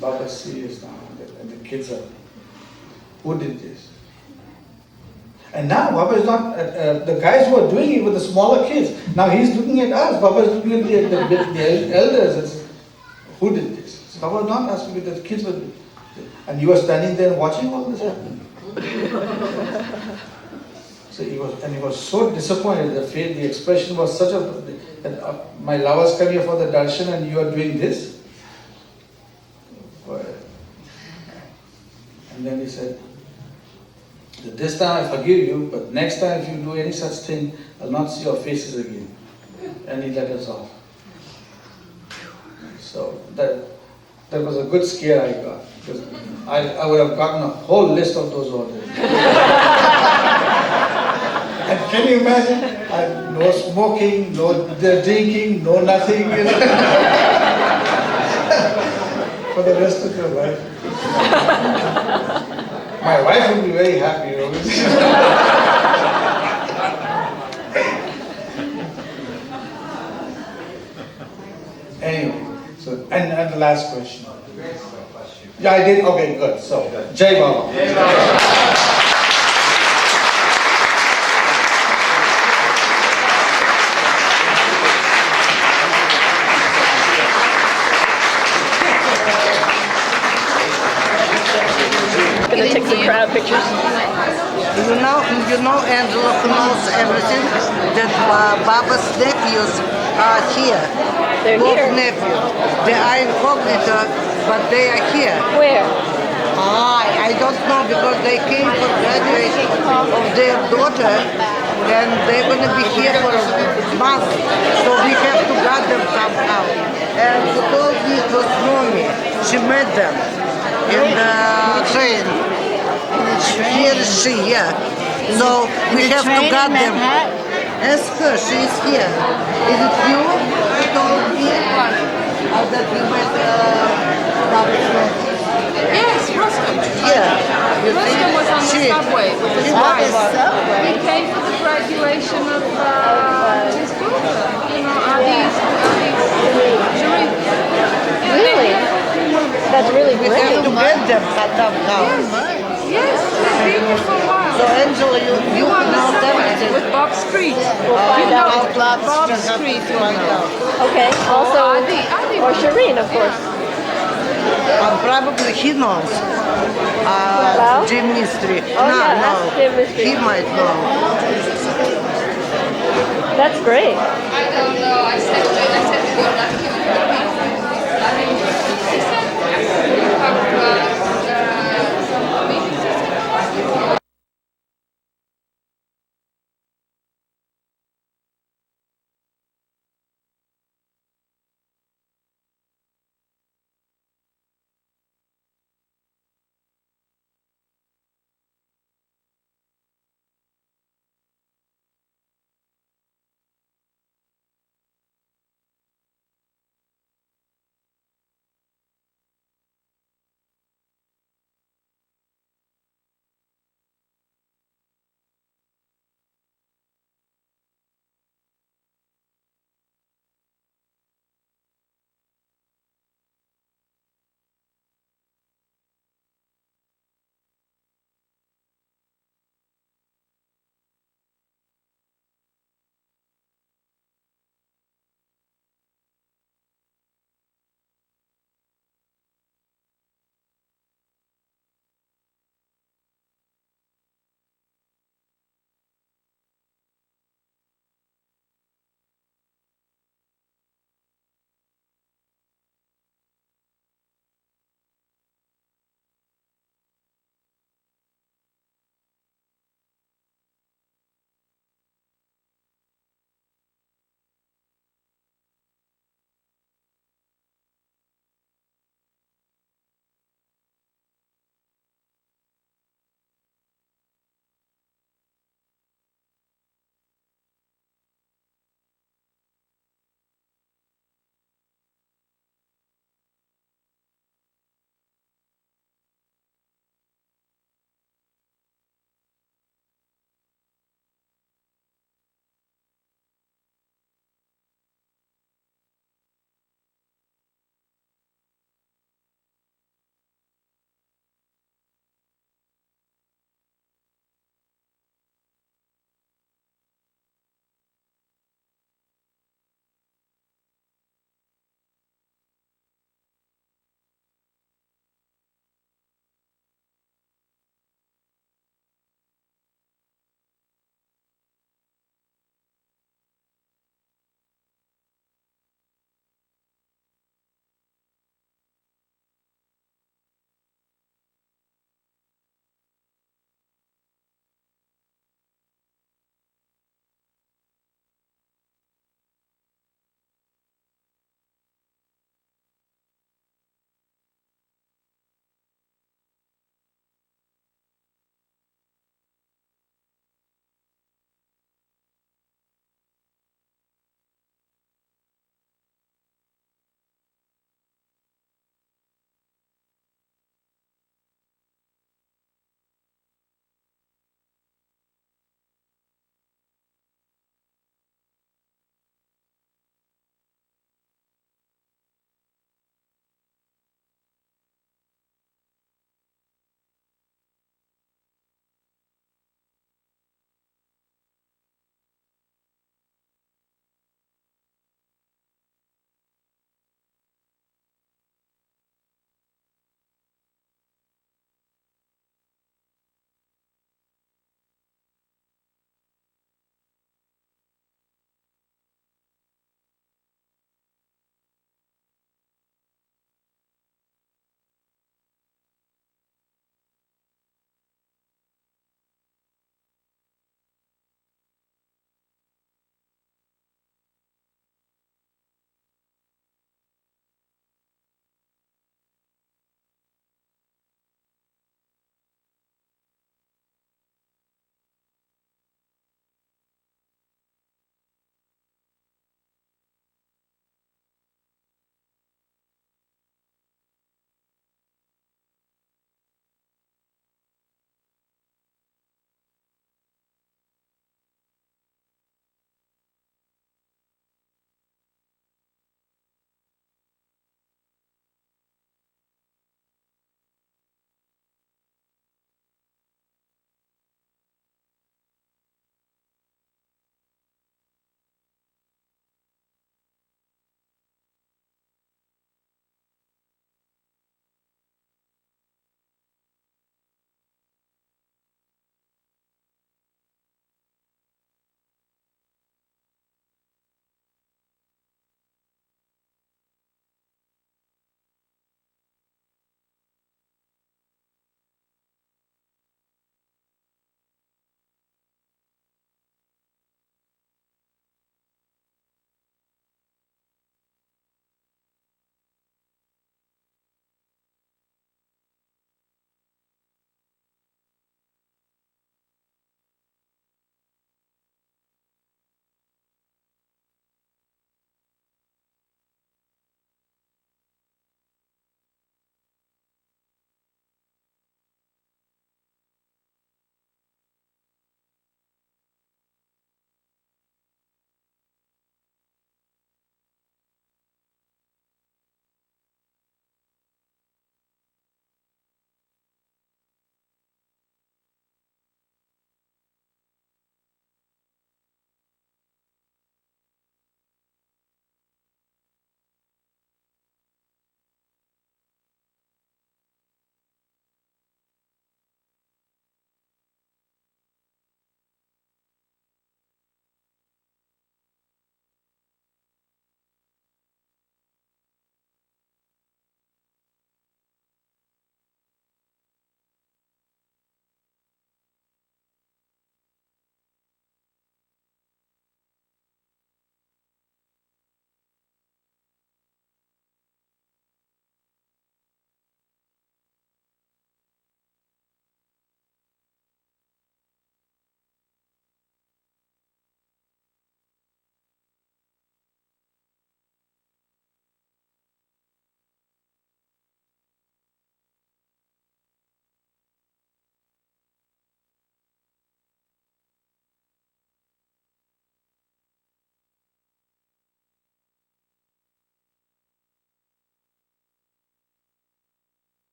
Baba's serious now. And the kids are, who did this? And now Baba is not, the guys who are doing it with the smaller kids, now he's looking at us, Baba is looking at the elders and says, who did this? So Baba was not asking if the kids were, and you were standing there watching all this happen. So he was so disappointed, the expression was such that my lovers come here for the darshan and you are doing this? And then he said, this time I forgive you, but next time if you do any such thing, I'll not see your faces again. And he let us off. So that was a good scare I got, because I would have gotten a whole list of those orders. And can you imagine? No smoking, no drinking, no nothing. For the rest of your life. My wife will be very happy. Anyway, so and the last question. Yeah, I did. Okay, good. So, Jai Baba. Jai Baba. Gonna take some crowd pictures. You know, Angela, who knows everything, that Baba's nephews are here. They're both here? nephews. They are incognito, but they are here. Where? I don't know, because they came for graduation of their daughter, and they're going to be here for a month. So we have to guard them somehow. And she told me it was Mommy. She met them in the train. Here is she, yeah. So we have to guard them. Ask her, she is here. Is it you who told me that we met Baba's nephew? Yes, Roscoe. Yeah. Roscoe was on the subway with his wife. He came for the graduation of his daughter. You know, Adi's Sharif. Really? That's really We great. have to get them somehow. Yes, they've been here for a while. So Angela, you on the know subway everything. with Bob Street. We'll find You know out. Bob Street. You know. Okay. Also, Adi or Shireen, of course. Probably he knows. Bhau? Jim Mistry. Oh, yeah, that's Jim Mistry. He might know. That's great.